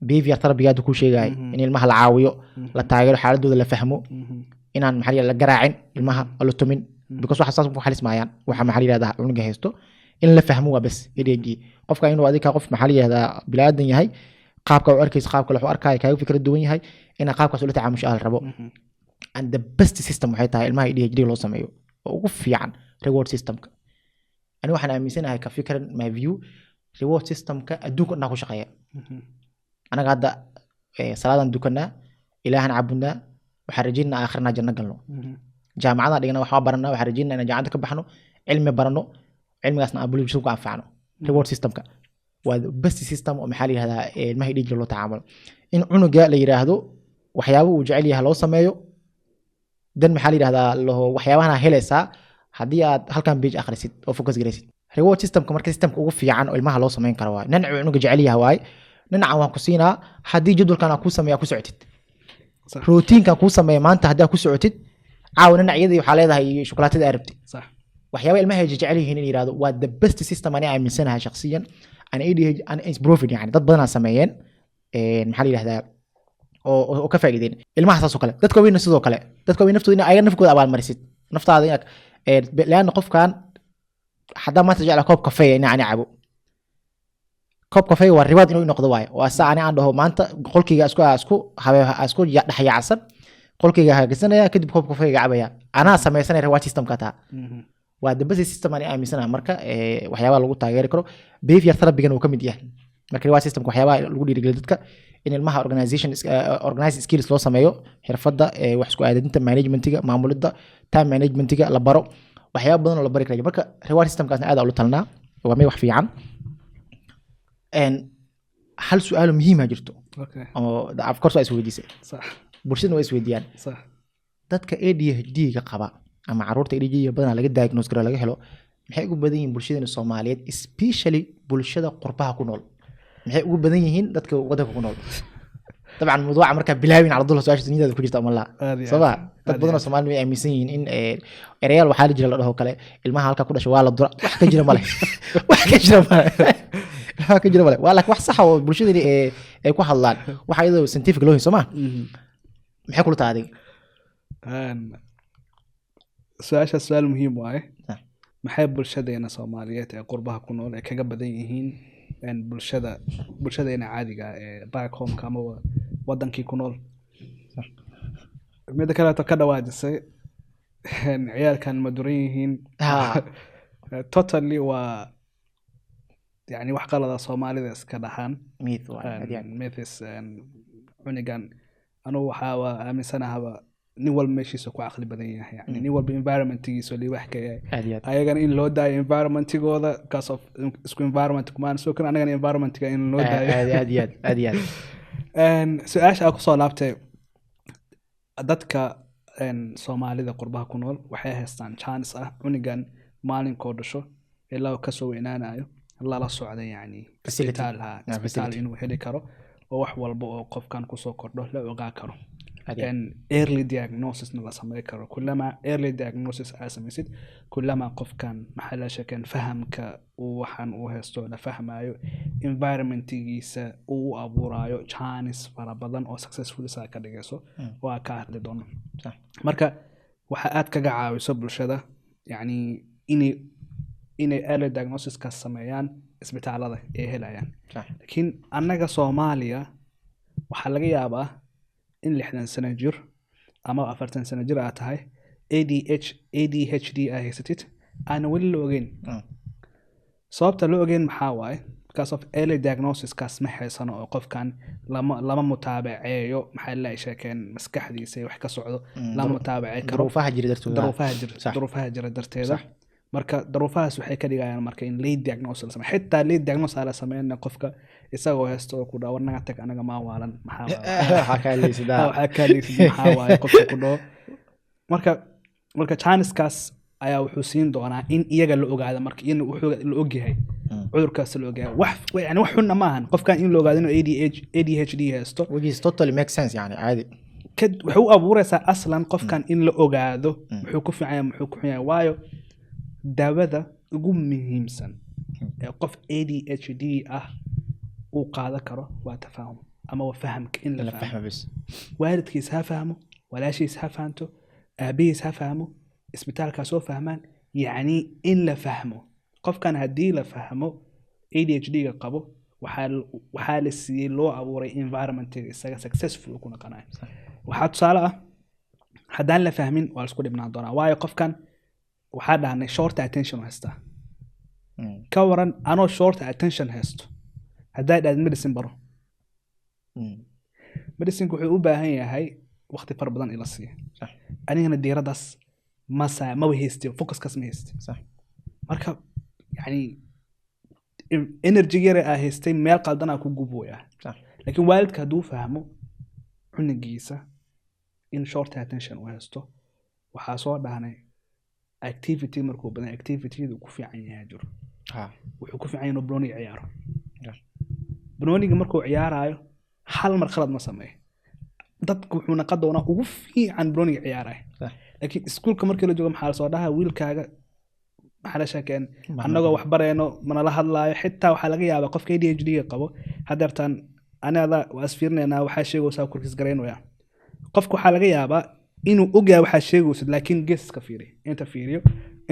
behavior therapy ku sheegay in ilmaha la caawiyo la taageero xaaladooda la fahmo inaan maxaa la garaacin ilmaha la tumin because waxa saas ku xalismayaan waxa maxaa la yiraahdaa cunuga haysto in la fahmo waa bas ADHD qofka inuu adiga qof maxaa la yiraahdaa bilaadan yahay qaabka uu arkayso qaabka uu arkay kaaga fikir duwan yahay in qaabkaas uu la tacaamusho aan rabo and the best system waxay tahay ilmaha ADHD loo sameeyo oo ugu fiican reward systemka ani waxaan aaminsanahay ka fikran my view reward systemka adduunka dhan ku shaqeeya anaga hadda salaadan dukanaa ilaahan caabudnaa waxaan rajaynaa aakhirna janno galno jaamacada dhigana waxa baranaa waxaan rajaynaa inaan jaamacada ka baxno cilmi barano cilmigaasna aan bulshada ku anfacno reward systemka waa the best system oo maxaa la yiraahdaa ilmaha ADHD loo tacaamulo in cunuga la yiraahdo waxyaabo uu jecel yahay loo sameeyo dan maxaa la yiraahdaa waxyaabaha helaysaa hadii aad halkan page akhrisid oo focus gareysid reward systemka marka systemka ugu fiican oo ilmaha loo sameyn karo waa nanac cunuga jecel yahay waay nanac waan ku siinaa hadii jadwalkan ku sameeyaa ku socotid routine kan ku sameeyaa maanta hadii ku socotid caawana nanacyadii waxa leedahay shukulaatada arabti صح waxyaaba ilmaha ay jecel yihiin in yiraahdo waa the best system ani aaminsanahay shakhsiyan an ADHD an is proven yani dad badan sameeyeen maxaa la yiraahdaa oo ka faa'iideen ilmaha saas oo kale dadka weyn sidoo kale dadka weyn naftooda ay nafkooda abaal marisid naftaada inaad laan qofkan hadaa ma tajecel koob kafee in aan cabo koob kafee waa riwaad inuu noqdo waayo waa saani aan dhaho maanta qolkayga isku dhaxyacsan qolkayga hagaagsanaya kadib koob kafee cabaya ana sameeysanay riwaad system ka taa waa the best system ani aaminsanahay marka waxyaaba lagu taageeri karo behavior therapy uu ka mid yahay marka riwaad system waxyaaba lagu dhiirigeliyo dadka in ilmaha organizing skills loo sameeyo xirfadda wax isku aadinta managementiga maamulidda time managementiga la baro waxyaaba badan oo la bari karayo marka reward systemkaasna aad u talnaa waa mid wax fiican hal su'aal muhiim ah jirto oo of course waa isweydiisay صح bulshada waa isweydiiyaan صح dadka ADHD ga qaba ama caruurta ADHD badan laga diagnose karo laga helo maxay ugu badan yihiin bulshada Soomaaliyeed especially bulshada qurbaha ku nool maxay ugu badan yihiin dadka waddanka ku nool طبعا موضوع marka bilaawin ala dul soo ashadinida ku jirta ama la sabab dad badan oo Soomaali ay aaminsan yihiin in ereyal waxa la jira la dhaho kale ilmaha halka ku dhashay waa la dura wax ka jira male wax ka jira male waxa ka jira male waa laakiin wax sax oo bulshada ay ku hadlaan waxa iyadoo scientific loo hayso ma maxay kula taaday su'aal muhiim waaye maxay bulshadeena Soomaaliyeed ee qurbaha ku nool ay kaga badan yihiin ان bulshadeena caadiga ee back home kama wadankii ku nool mid kale ka dhawaajisay ciyaalkan maduran yihiin totally waa yani wax qalada Soomaalida iska dhaxan myths cunigan anu waxa aaminsanahay nin walba meeshiisa ku aqli badan yahay yani nin walba environment-giisa li wax ka yahay ayagana in loo daayo environment-gooda kaas of isku environment kumaan soo kan anaga environment-ga in loo daayo aad su'aasha ku soo laabtay dadka Soomaalida qurbaha ku nool waxay haystaan chance ah cunigan maalinkoo dhasho ilaa ka soo weynaanayo la socda yani isbitaal inuu heli karo oo wax walba oo qofkan ku soo kordho la ogaa karo early diagnosis la sameey karo kullama early diagnosis asameysid kullama qofkan maxaa shakeen fahamka uu waxan uu haysto la fahmayo environment-giisa uu abuurayo chance fara badan oo successful isa ka dhigayso waa ka hadli doono marka waxa aad kaga caawiso bulshada yani inay early diagnosis ka sameeyaan isbitaalada ee helayaan laakiin annaga Soomaaliya waxa laga yaabaa in 60 sano jir ama 40 sano jir aad tahay ADHD haysatid aan wali la ogeyn sababta la ogeyn maxaa waaye because of early diagnosis kaas ma haysano oo qofkan lama mutaabaceeyo maxaa la sheekeen maskaxdiisa wax ka socdo lama mutaabacay karo duruufaha jira darteeda marka daruufahaas waxay ka dhigayaan marka in late diagnosis sama xitaa late diagnosis ala sameeyna qofka isagoo haysto ku dhaw naga tag anaga ma waalan maxaa ka leeysidaa waaye qofka ku dhaw marka chance-kaas ayaa wuxuu siin doonaa in iyaga la ogaado marka in wuxuu la ogyahay cudurkaas la ogyahay wax yani wax xun ma ahan qofkan in la ogaado inuu ADHD haysto which is totally makes sense yani caadi wuxuu abuuraysaa aslan qofkan in la ogaado wuxuu ku fiican waayo daawada ugu muhiimsan ee qof ADHD ah uu qaada karo waa tafaahum ama waa fahamka in la fahmo bas waalidkiis ha fahmo walaashiis ha fahanto aabihiis ha fahmo isbitaalka soo fahmaan yani in la fahmo qofkan hadii la fahmo ADHD ga qabo waxa la siiyay loo abuuray environment isaga successful ku noqonayo waxa tusaale ah hadaan la fahmin waa isku dhibnaan doonaa waayo qofkan waxa dhahnay short attention haysta ka waran anoo short attention haysto hadaa dhaad medicine baro medicine wuxuu u baahan yahay waqti far badan ila siiyo anigana diiradaas ma weheysto focus kas ma haysto صح marka yani energy yare ah haystay meel qaldan ku gubooya صح laakiin waalidka haduu fahmo cunigiisa in short attention uu haysto waxa soo dhahnay activity markuu badan activity-du ku fiican yahay jiro wuxuu ku fiican inuu brownie ciyaaro brownie markuu ciyaarayo hal mar khalad ma sameeyo dadku wuxuu naqad doonaa ugu fiican brownie ciyaarayo laakiin iskuulka markii la joogo maxaa soo dhahaa wiilkaaga maxaa sheekeen annagoo wax barayno mana la hadlaayo xitaa waxa laga yaabaa qofka ADHD qabo hadartan anada waa isfiirnayna waxa sheegaysaa kurkis gareynaya qofka waxa laga yaabaa inuu ogaa waxa sheegaysid laakiin gees ka fiiri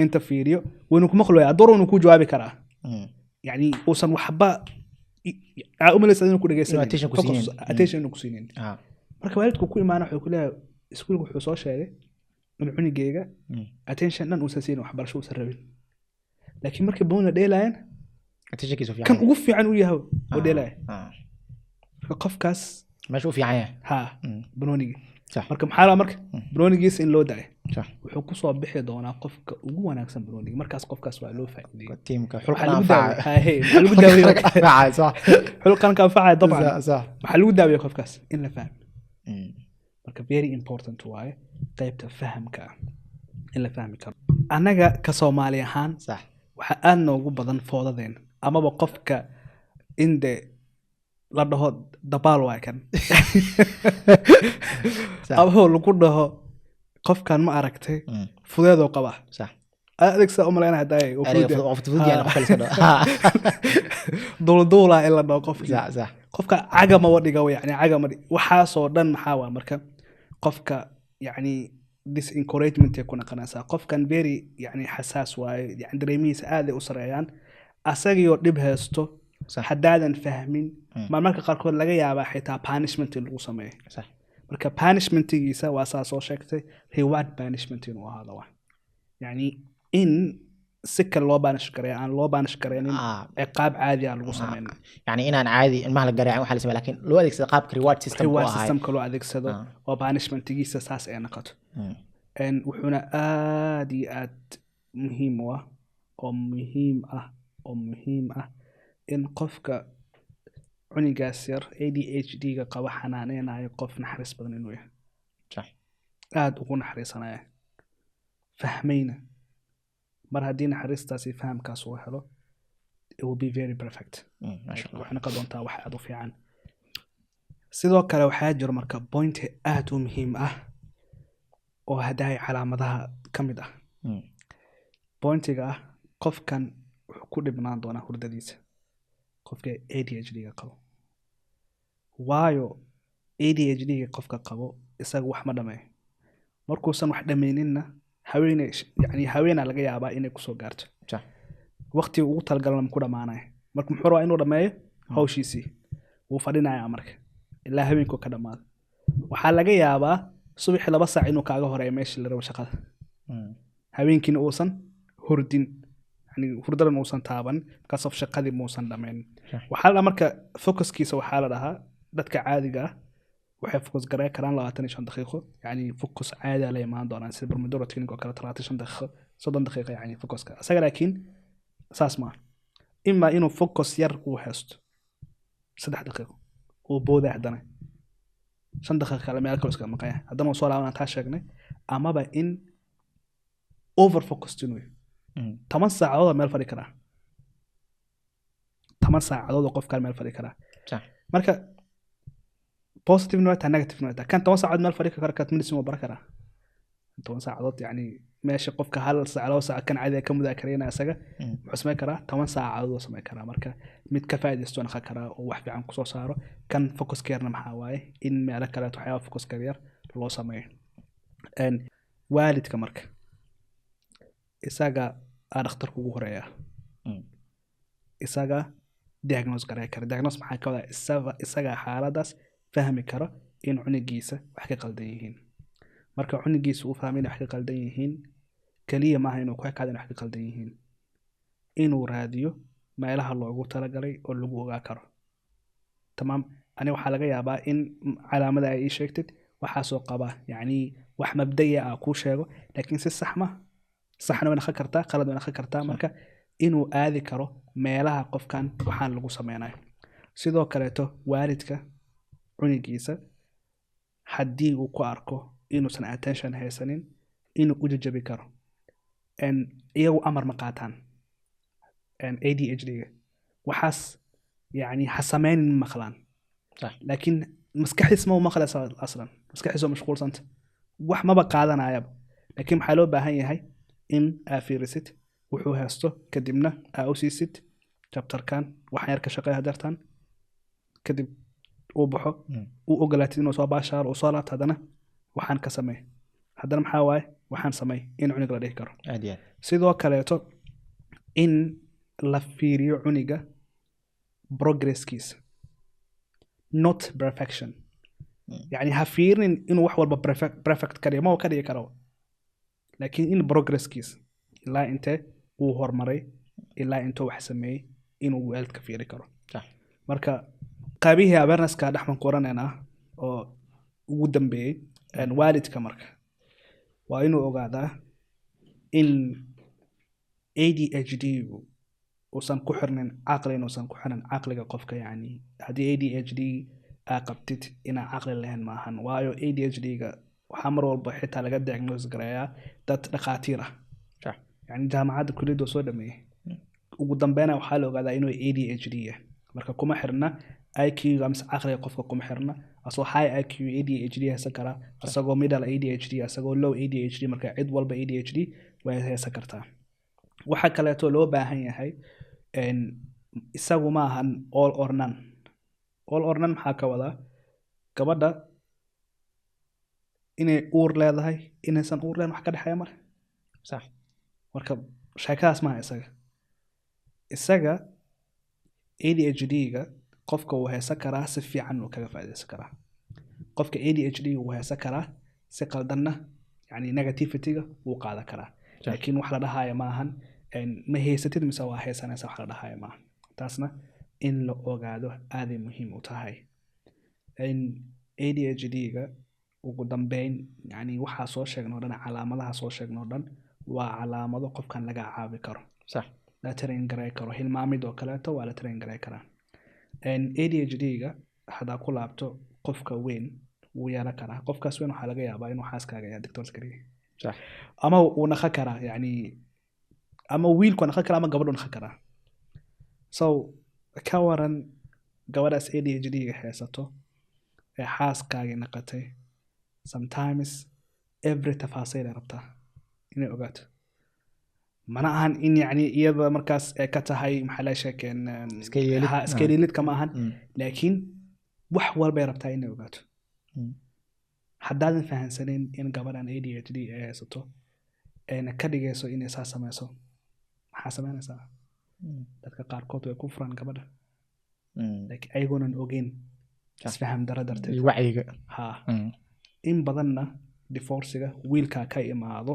inta fiiriyo waynu kuma qulay adoorunu ku jawaabi karaa yani uusan waxba umalaysa inuu ku dhageysan attention ku siinin marka waalidku ku imaana wuxuu ku leeyahay iskuulku wuxuu soo sheegay in cunigeyga attention dhan uusan siin waxbarasho uusan rabin laakiin markii boona dheelayaan attentionkiisu fiican kan ugu fiican u yahay oo dheelay marka qofkaas meesha u fiican yahay ha boonigi marka maxaa la marka boonigiisa in loo daayo wuxuu ku soo bixi doonaa qofka ugu wanaagsan boonigi markaas qofkaas waa loo faa'iideeyay teamka xulqan anfaca lagu daaweeyo xulqan ka anfaca dabcan waxa lagu daaweeyo qofkaas in la fahmo marka very important waaye qaybta fahamka in la fahmi karo anaga ka Soomaali ahaan sax waxa aad noogu badan foodadeen amaba qofka inde la dhaho dabaal waa kan aboo lagu dhaho qofkan ma aragtay fudeedo qaba sax adeegsa umaleena haday oo fudeediyana qof kale dowladoola ila dhaho qofka sax qofka cagama wadiga yani cagama waxa soo dhan maxaa waa marka qofka yani disencouragement ay kuna qanaysaa qofkan very yani xasaas waaye yani dareemihiisa aad ay u sareeyaan asagoo dhib haysto haddaadan fahmin marmarka qaarkood laga yaabaa xitaa punishment lagu sameeyo sax marka punishmentigiisa waa saa soo sheegtay reward punishment inuu ahaado waa yani in si kale loo baanish gareeyo aan loo baanish gareynin ciqaab caadi ah lagu sameeyo yani inaan caadi ilmaha la gareeyo waxa la sameeyo laakiin loo adeegsado qaabka reward system reward system loo adeegsado oo punishmentigiisa saas ay noqoto wuxuuna aad iyo aad muhiim u ah oo muhiim ah in qofka cunigaas yar ADHD ga qaba xanaaneynayo qof naxariis badan inuu yahay aad ugu naxariisanaya fahmayna mar haddii naxariistaasi fahamkaas uu helo it will be very perfect waxna ka doontaa wax aad u fiican sidoo kale waxaa jiro marka point aad u muhiim ah oo haday calaamadaha kamid ah pointiga ah qofkan wuxuu ku dhibnaan doonaa hurdadiisa qofka ADHD ga qabo waayo ADHD ga qofka qabo isaga wax ma dhameeyo markuusan wax dhameyninna haweeney laga yaabaa inay ku soo gaarto waqti ugu talgalan ku dhamaanay marka muxuu rabaa inuu dhameeyo hawshiisii wuu fadhinayaa marka ilaa haweenku ka dhamaado waxaa laga yaabaa subax 2 saac inuu kaaga horeeyo meeshii la rabo shaqada haweenkiina uusan hurdin yani hurdadan uusan taaban kaas of shaqadii muusan dhameyn waxa la marka focuskiisa waxa la dhahaa dadka caadiga ah waxay focus garay karaan 25 daqiiqo yani focus caadi la imaan doonaan sida barmidoro technique oo kale 35 daqiiqo 30 daqiiqo yani focuska asaga laakiin saas ma imma inuu focus yar uu haysto 3 daqiiqo oo booda hadana 5 daqiiqo kale meel kale iska maqaya hadana soo laabanaa taa sheegnay amaba in over focused inuu 10 saacadood meel fadhi karaa 10 saacadood qofka meel fadhi karaa marka positive note negative note kan 10 saacadood meel fadhi karaa ka medicine oo barakara 10 saacadood yani meesha qofka hal saac kan caadi ka mudaakarayna asaga wuxuu sameyn karaa 10 saacadood sameyn karaa marka mid ka faa'iideysto noqon karaa oo wax fiican ku soo saaro kan focus keerna maxaa waaye in meel kale waxyaabo focus career loo sameeyo waalidka marka isaga dhakhtarku ugu horeeya isaga diagnose garay kara diagnose maxaa ka wada isaga xaaladaas fahmi karo in cunigiisa wax ka qaldan yihiin marka cunigiisa uu fahmay wax ka qaldan yihiin kaliya ma aha inuu ku xakaadin wax ka qaldan yihiin inuu raadiyo meelaha loogu talagalay oo lagu ogaa karo tamam ani waxa laga yaabaa in calaamada ay sheegtid waxa soo qaba yani wax mabda'i ah ku sheego laakiin si saxna wana kartaa qalad wana kartaa marka inuu aadi karo meelaha qofkan waxaan lagu sameeyay sidoo kale to waalidka cunigiisa haddii uu ku arko inuusan attention haysanin inuu u jajabi karo iyagu amar ma qaataan ADHD waxaas yani hasameynin maqlaan laakiin maskaxdiisa ma maqlaysa aslan maskaxdiisa mashquulsanta wax ma ba qaadanaya laakiin waxa loo baahan yahay in afiirisid wuxuu haysto kadibna aa u siisid chapterkan waxaan yar ka shaqeeya hadeertan kadib uu baxo uu ogolaatid inuu soo baashaaro uu soo laabto haddana waxaan ka samey haddana maxaa waaye waxaan samey in cunug la dhihi karo aad iyo aad sidoo kaleeto in la fiiriyo cuniga progresskiisa not perfection يعني ha fiirinin inuu wax walba perfect kariyo ma ka dhigi karo laakiin in progresskiisa ilaa intee uu horumaray ilaa intuu wax sameeyey inuu waalidka fiiri karo صح marka qaabihii awareness-ka dhexman qoranayna oo ugu dambeeyey waalidka marka waa inuu ogaadaa in ADHD uusan ku xirnin caqli inuusan ku xirnin caqliga qofka yani haddii ADHD aa qabtid inaa caqli lahayn maahan waayo ADHD-ga waxaa mar walba xitaa laga diagnose gareeyaa dad dhakhaatiir ah صح yani jaamacadda kulliyadda soo dhameeyey ugu dambeyna waxaa la ogaadaa inuu ADHD yahay marka kuma xirna IQ-ga mise caqliga qofka kuma xirna asoo high IQ ADHD haysan karaa asagoo middle ADHD asagoo low ADHD marka cid walba ADHD way haysan kartaa waxa kaleeto loo baahan yahay isagu ma ahan all or none maxaa ka wadaa gabadha inay uur leedahay inaysan uur leen wax ka dhexeeya mare صح marka sheekadaas maaha isaga ADHD-ga qofka uu haysan karaa si fiican uu kaga faa'iideysan karaa qofka ADHD uu haysan karaa si qaldanna yani negativity-ga wuu qaadan karaa laakiin wax la dhahayo maahan ma haysatid mise waa haysanaysa wax la dhahayo maahan taasna in la ogaado aaday muhiim u tahay ADHD-ga ugu dambeyn yani waxaa soo sheegnoo dhan calaamadaha soo sheegnoo dhan waa calaamado qofkan laga caabi karo صح la train garay karo hilmaamid oo kaleeto waa la train garay karaa ADHD-ga hadaa ku laabto qofka weyn wuu yeelan karaa qofkaas weyn waxaa laga yaabaa inuu xaaskaaga yaa doctor skariye صح ama uu naqan karaa yani ama wiilku naqan karaa ama gabadhu naqan karaa so ka waran gabadhaas ADHD-ga haysato ee xaaskaagii naqatay sometimes every tafaasiil ay rabtaa inay ogaato mana ahan in yani iyada markaas ay ka tahay maxaa la sheekeen iska yeelid kama ahan laakiin wax walbay rabtaa inay ogaato haddaadan fahansanin in gabadhan ADHD ay haysato ayna ka dhigayso inay saa sameyso maxaa sameynaysaa dadka qaarkood way ku furaan gabadha laakiin ayagoonan ogeyn isfaham dara darteed wacyiga ha in badanna divorciga wiilkaa ka imaado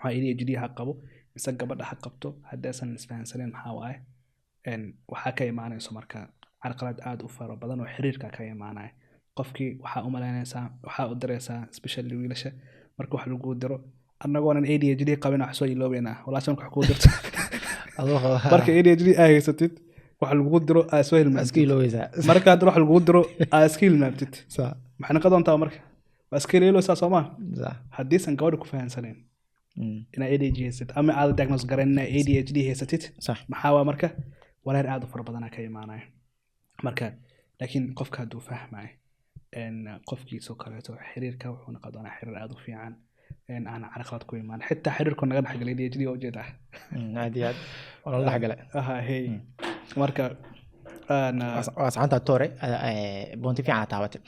waxaa ADHD ha qabo mise gabadha ha qabto haddaysan isfahansanin maxaa waaye waxaa ka imaanayso marka carqalad aad u fara badan oo xiriirka ka imaanaya qofkii waxaa u malaynaysaa waxaa u diraysaa especially wiilasha marka wax lagu diro annagoonan ADHD qabin wax soo iloobeynaa walaashan wax ku dirto marka ADHD ay haysatid wax lagu diro aa soo hilmaantid marka hadda wax lagu diro aa iska hilmaantid maxay noqon doontaa marka waa iska leeloosaa soomaa haddiisan gabadha ku fahansaneyn inaa ADHD haysatid ama aad diagnose garayn inaa ADHD haysatid maxaa waa marka wareer aad u fara badanaa ka imaanaya marka laakiin qofka hadduu fahmayo qofkiisoo kaleeto xiriirka wuxuu noqon doonaa xiriir aad u fiican aan carqalad ku imaan xitaa xiriirku naga dhexgalay ADHD oo jeeda aad iyo aad wala dhexgalay hey marka waa saxanta toore boonti fiican taabatay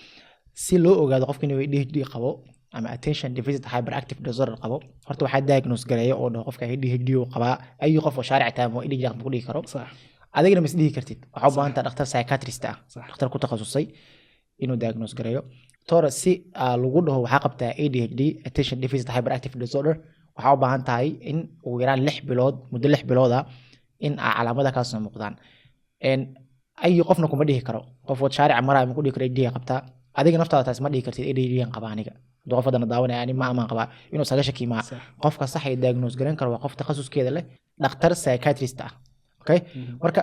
si loo ogaado qofka inuu ADHD qabo ama attention deficit hyperactive disorder qabo horta waxaa diagnose gareeyo oo dhaho qofka ADHD uu qabaa ay qof oo shaaric taamo ADHD ku dhigi karo adigana ma isdhihi kartid waxaa u baahan tahay dhakhtar psychiatrist ah dhakhtar ku takhasusay inuu diagnose gareeyo toora si lagu dhaho waxaa qabtaa ADHD attention deficit hyperactive disorder waxaa u baahan tahay in ugu yaraan 6 bilood muddo 6 bilood ah in calaamadaha ka soo muuqdaan ay qofna kuma dhihi karo qof wad shaaric maraa ma ku dhihi karo ADHD qabtaa adiga naftaada taas ma dhihi kartid ADHD aan qabaa aniga qof hadana daawanaya ani ma amaan qabaa inuu saga shaki ma qofka sax ay diagnose garan karo waa qof takhasuskeeda leh dhakhtar psychiatrist ah okay marka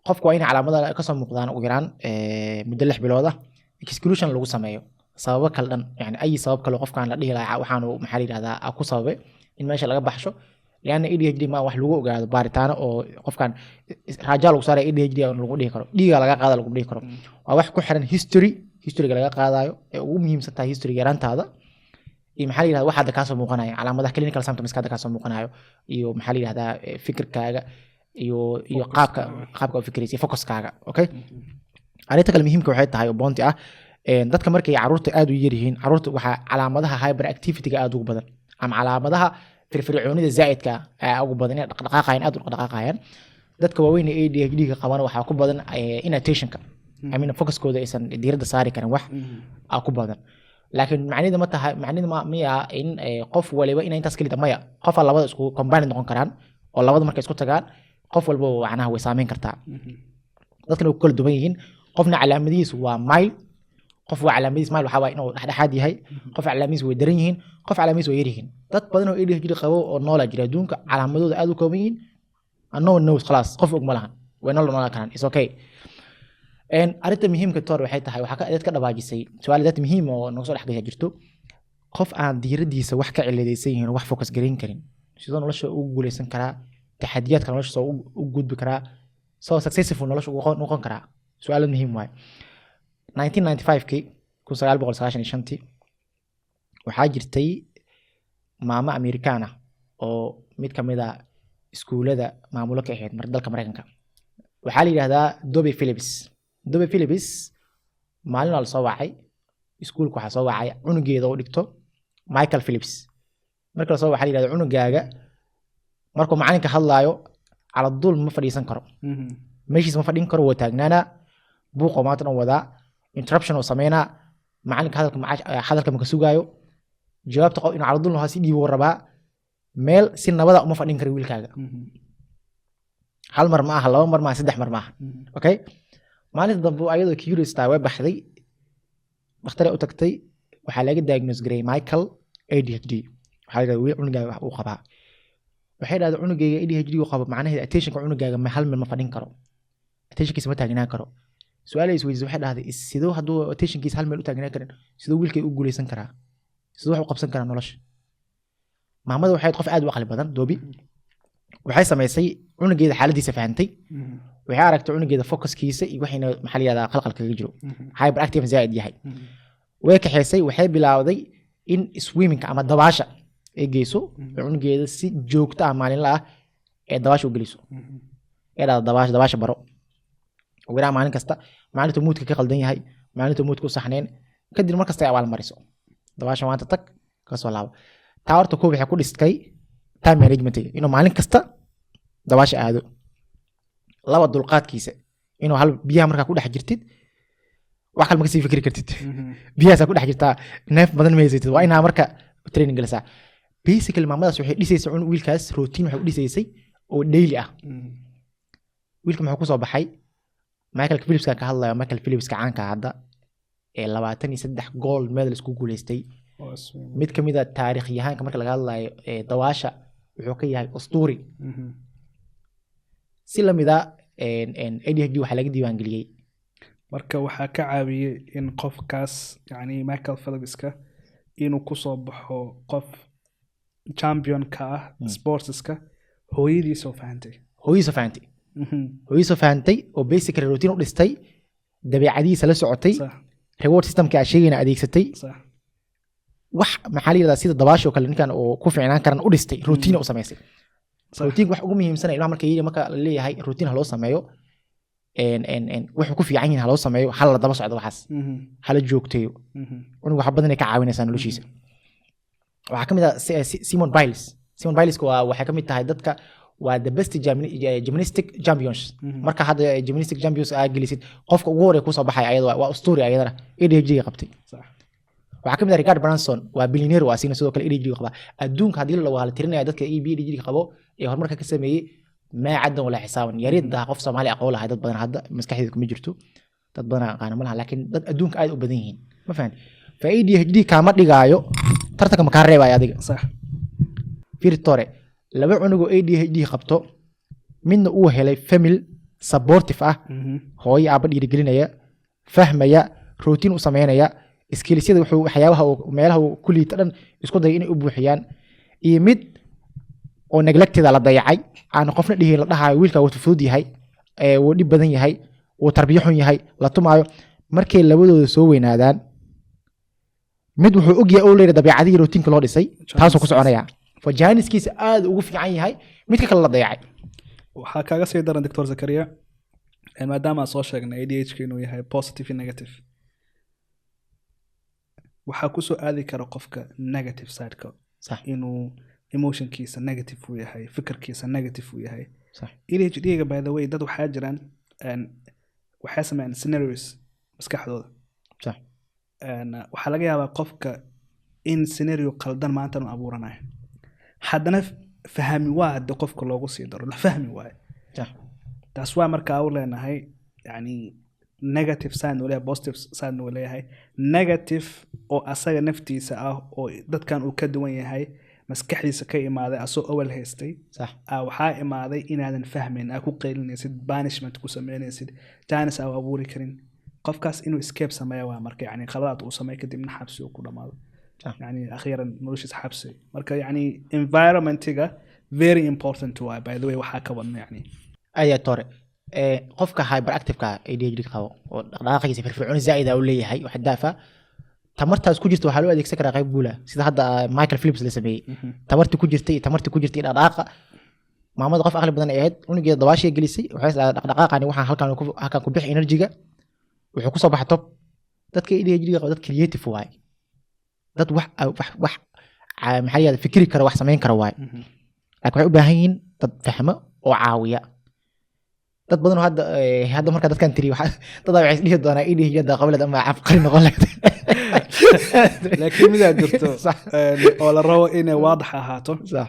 qofku waa in calaamadaha ka soo muuqdaan ugu yaraan muddo 6 bilood ah exclusion lagu sameeyo sababo kala dhan yani ay sabab kale qofkaan la dhihi lahaa waxaan maxaa la yiraahdaa ku sababay in meesha laga baxsho لأن ADHD ما wax lagu ogaado baaritaano oo qofkan raajal lagu saaray ADHD lagu dhihi karo dhiiga laga qaado lagu dhihi karo waa wax ku xiran history laga qaadayo ee ugu muhiimsan tahay history yaraantaada iyo maxaa la yidhahdaa waxaad ka soo muuqanaya calaamadaha clinical symptoms ka ka soo muuqanayo iyo maxaa la yidhahdaa fikirkaaga iyo qaabka u fikiraysa focuskaaga okay arinta kale muhiimka waxay tahay oo boonti ah dadka markay caruurta aad u yar yihiin caruurta waxaa calaamadaha hyperactivity-ga aad ugu badan ama calaamadaha firfircoonida zaa'idka ugu badan inay dhaqdhaqaaqayaan aad u dhaqdhaqaaqayaan dadka waaweyn ee ADHD-ga qabana waxaa ku badan inattention-ka I mean focuskooda aysan diiradda saari karin wax ku badan laakiin macnaheedu ma tahay macnaheedu miya in qof waliba inay intaas kelida maya qof labada isku combine noqon karaan oo labada markay isku tagaan qof walba macnaha way saameyn kartaa dadkana way kala duwan yihiin qofna calaamadihiisu waa mild qof waa calaamadihiis mild waxaa waaye inuu dhexdhexaad yahay qof calaamadihiis way daran yihiin qof calaamadihiis way yar yihiin dad badan oo ADHD qabo oo noola jira adduunka calaamadooda aad u kooban yihiin no one knows khalaas qof og ma lahan way noolaan karaan it's okay arinta muhiimka toor waxay tahay waxaa ka dhawaajisay su'aal dad muhiim oo nagu soo dhexgasha jirto qof aan diiradiisa wax ka ciladaysan yihiin wax focus gareyn karin sidoo nolosha ugu guuleysan karaa taxadiyaadka nolosha soo u gudbi karaa soo successful nolosha ugu noqon karaa su'aal muhiim waay 1995kii 1995 waxaa jirtay maamo Amerikaan ah oo mid ka mid ah iskuulada maamulo ka ahayd dalka Mareykanka waxaa la yiraahdaa Dobby Phillips maalin la soo wacay iskuulka waxaa soo wacay cunugeeda oo dhigto Michael Phillips marka la soo waxaa la yiraahdaa cunugaaga markuu macalinka hadlaayo cala dul ma fadhiisan karo meeshiis ma fadhin karo waa taagnaana buuq oo maanta wadaa interruption oo sameeyna macalinka hadalka ma ka sugaayo jawaabta qof inuu cala dul hoos dhiibo rabaa meel si nabada uma fadhin karo wiilkaaga hal mar ma aha laba mar ma aha saddex mar ma aha okay maalinta dambe ayadoo curious tahay way baxday dhakhtar u tagtay waxaa laga diagnose garay Michael ADHD waxaa la yiraahdaa cunugaaga wax uu qabaa waxay dhahdaa cunugaaga ADHD uu qabo macnaheedu attention-ka cunugaaga ma hal meel ma fadhin karo attention-kiisa ma taagnaan karo su'aalaha isweydiisay waxay dhahday sidoo hadduu attention-kiisa hal meel u taagnaan karin sidoo wiilkay u guuleysan karaa sidoo wax u qabsan karaa nolosha maamada waxay qof aad u aqli badan Dobby waxay sameysay cunugeeda xaaladiisa fahantay waxay aragtay cunugeeda focuskiisa iyo waxayna maxaa la yiraahdaa qalqal kaga jiro hyperactive zaid yahay way kaxeysay waxay bilowday in swimming ama dabaasha ay geyso cunugeeda si joogto ah maalinle ah ee dabaasha u geliso ee dabaasha baro wada maalin kasta maalinta moodka ka qaldan yahay maalinta moodka u saxneen kadib mar kasta ay abaal mariso dabaasha waanta tag ka soo laabo tawarta koob waxay ku dhistay time management inuu maalin kasta dabaasha aado laba dulqaadkiisa inuu hal biyaha markaa ku dhex jirtid wax kale ma kasii fikri kartid biyahaas ku dhex jirtaa neef badan ma haysatid waa inaa marka training galisaa basically maamadaas waxay dhisaysaa wiilkaas routine waxay u dhisaysay oo daily ah wiilka muxuu ku soo baxay Michael Phillips ka hadlayo Michael Phillips ka caanka hadda ee 23 gold medal isku guuleystay mid ka mid ah taariikhyahanka marka laga hadlayo dawaasha wuxuu ka yahay astuuri si lamida ADHD waxa laga diiwaan galiyay marka waxa ka caawiyay in qofkaas yani Michael Phillips ka inuu ku soo baxo qof champion ka ah sportska hooyadiisa fahantay oo basically routine u dhistay dabeecadiisa la socotay reward system-ka ashayna adeegsatay wax maxaa la yiraahdaa sida dabaasho kale ninkan oo ku fiicnaan karan u dhistay routine u sameysay routine wax ugu muhiimsan ilaa marka la leeyahay routine loo sameeyo wax ku fiican yahay loo sameeyo hal la daba socdo waxaas hal joogteeyo unugu wax badan ay ka caawinaysaa noloshiisa waxa kamid ah Simone Biles waxay kamid tahay dadka waa the best gymnastic champions marka hadda gymnastic champions ay gelisid qofka ugu horeeya ku soo baxay ayada waa story ayadana ADHD qabtay waxa kamid ah Richard Branson waa billionaire waa sidoo kale ADHD qaba adduunka hadii la wada tirinaya dadka ADHD qabo ee horumarka ka sameeyay ma cadan wala xisaaban yarida qof Soomaali aqoon lahayd dad badan hadda maskaxdeeda kuma jirto dad badan aqaan ma laha laakiin dad adduunka aad u badan yihiin ma fahan fa ADHD kama dhigaayo tartanka ma ka reebay adiga sax Victoria laba cunugo ADHD qabto midna uu helay family supportive ah hooyo aaba dhiirigelinaya fahmaya routine u sameeynaya skillsyada wuxuu waxyaabaha meelaha ku liita dhan isku day inay u buuxiyaan iyo mid oo neglected la dayacay aan qofna dhihin la dhahayo wiilka uu fudud yahay uu dhib badan yahay uu tarbiyo xun yahay la tumaayo markay labadooda soo weynaadaan mid wuxuu og yahay oo leeyahay dabeecadii routiinka loo dhisay taasoo ku soconaya fa jaaniskiisa aad ugu fiican yahay midka kale la dayacay waxaa kaaga sii daran Dr. Zakaria maadaama aan soo sheegnay ADHD inuu yahay positive and negative waxaa ku soo aadi kara qofka negative side-ka sax inuu emotionkiisa negative uu yahay fikirkiisa negative uu yahay sax ADHD-ga by the way dad waxaa jiraan waxay sameeyaan scenarios maskaxdooda sax waxaa laga yaabaa qofka in scenario qaldan maanta uu abuuranayo haddana fahmi waa hadda qofka loogu sii daro la fahmi waayo sax taas waa markaa u leenahay yani negative side uu leeyahay positive side uu leeyahay negative oo asaga naftiisa ah oo dadkan uu ka duwan yahay maskaxdiisa ka imaaday asoo awal haystay sax waxaa imaaday inaadan fahmin ku qeylinaysid banishment ku sameynaysid jaanis aa abuuri karin qofkaas inuu escape sameeyo waa marka yani qaladaad uu sameeyo kadibna xabsi uu ku dhamaado yani akhiran noloshiisa xabsi marka yani environmentiga very important waa by the way waxaa ka wadna yani ayaa tore qofka hyperactive-ka ADHD qabo oo dhaqdhaqaaqiisa firfircooni zaa'id ah u leeyahay wax daafa tamartaas ku jirta waxaa loo adeegsan karaa qayb guula sida hadda Michael Phillips la sameeyay tamartii ku jirtay dhaqdhaqaaqa maamada qof aqli badan ay ahayd unigeeda dabaashay gelisay waxay dhaqdhaqaaqani waxaan halkan ku bixi energy-ga wuxuu ku soo baxay top dadka ADHD qabo dad creative waay dad wax maxaa la fikri kara wax sameyn kara waay laakiin waxay u baahan yihiin dad fahmo oo caawiya dad badan oo hadda marka dadkan tiri dad waxay dhihi doonaa ADHD qablad ama afqari noqon lahayd laakiin midaa jirto oo la rabo inay waadax ahaato sax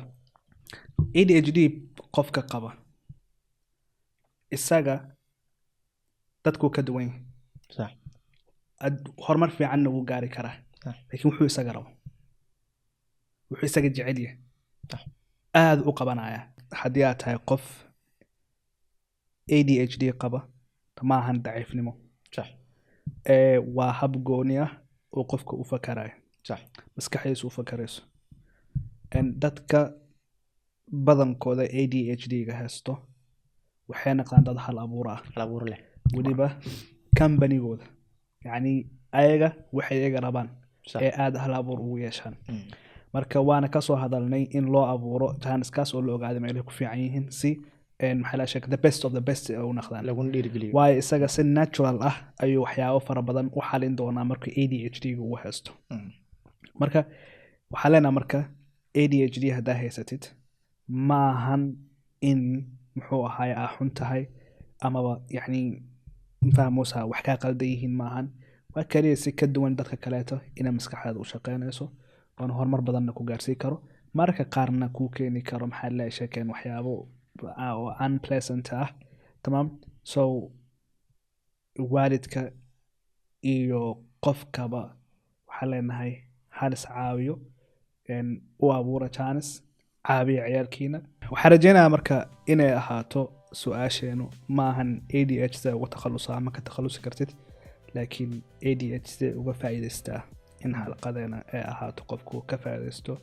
ADHD qofka qaba isaga dadku ka duwan yahay sax horumar fiican uu gaari karaa laakiin wuxuu isaga rabo wuxuu isaga jecel yahay aad u qabanaya haddii aad tahay qof ADHD qaba ma ahan daciifnimo sax waa hab gooni ah oo qofka u fakarayo sax maskaxdiisu u fakarayso dadka badankooda ADHD-ga haysto waxay naqaan dad hal abuur leh weliba kambanigooda yani ayaga waxay iyaga rabaan ee aad hal abuur ugu yeeshaan marka waana ka soo hadalnay in loo abuuro jaaniskaas oo la ogaado meelaha ku fiican yihiin si maxaa la sheegay the best of the best oo naqdaan lagu dhiirigeliyo waayo isaga si natural ah ayuu waxyaabo fara badan u xalin doonaa marka ADHD-ga uu haysto marka waxaa leenahay marka ADHD haddaa haysatid maahan in muxuu ahaay xun tahay amaba yani fahmuusa wax ka qaldan yihiin maahan waa kaliya si ka duwan dadka kaleeto inay maskaxdaada u shaqeynayso oon horumar badanna ku gaarsiin karo marka qaarna kuu keeni karo maxaa la sheekeen waxyaabo oo unpleasant ah tamam so waalidka iyo qofkaba waxaa leenahay halis caawiyo u abuura jaanis caabiya ciyaalkiina waxaa rajeynayaa marka inay ahaato su-aasheenu maahan ADHD uga takhalusa ama ka takhalusi kartid laakiin ADHD uga faa'iidaystaa in xalqadeena ay ahaato qofku ka faa'iidaysto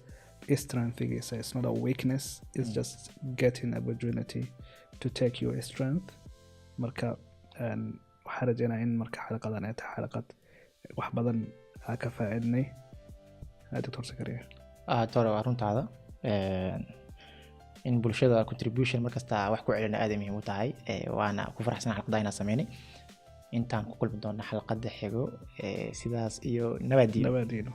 strengthgiisa is not a weakness it's just getting an opportunity to take your strength marka waxaa rajeynayaa in marka xalqadan ay tahay xalqad wax badan aa ka faa'iidnay Dr. Zakaria tore waa runtaada in bulshada contribution markasta wax ku celina aad muhiim u tahay waana ku faraxsan xalqada inaan sameynay intaan ku kulmi doona xalqada xigo sidaas iyo nabadiino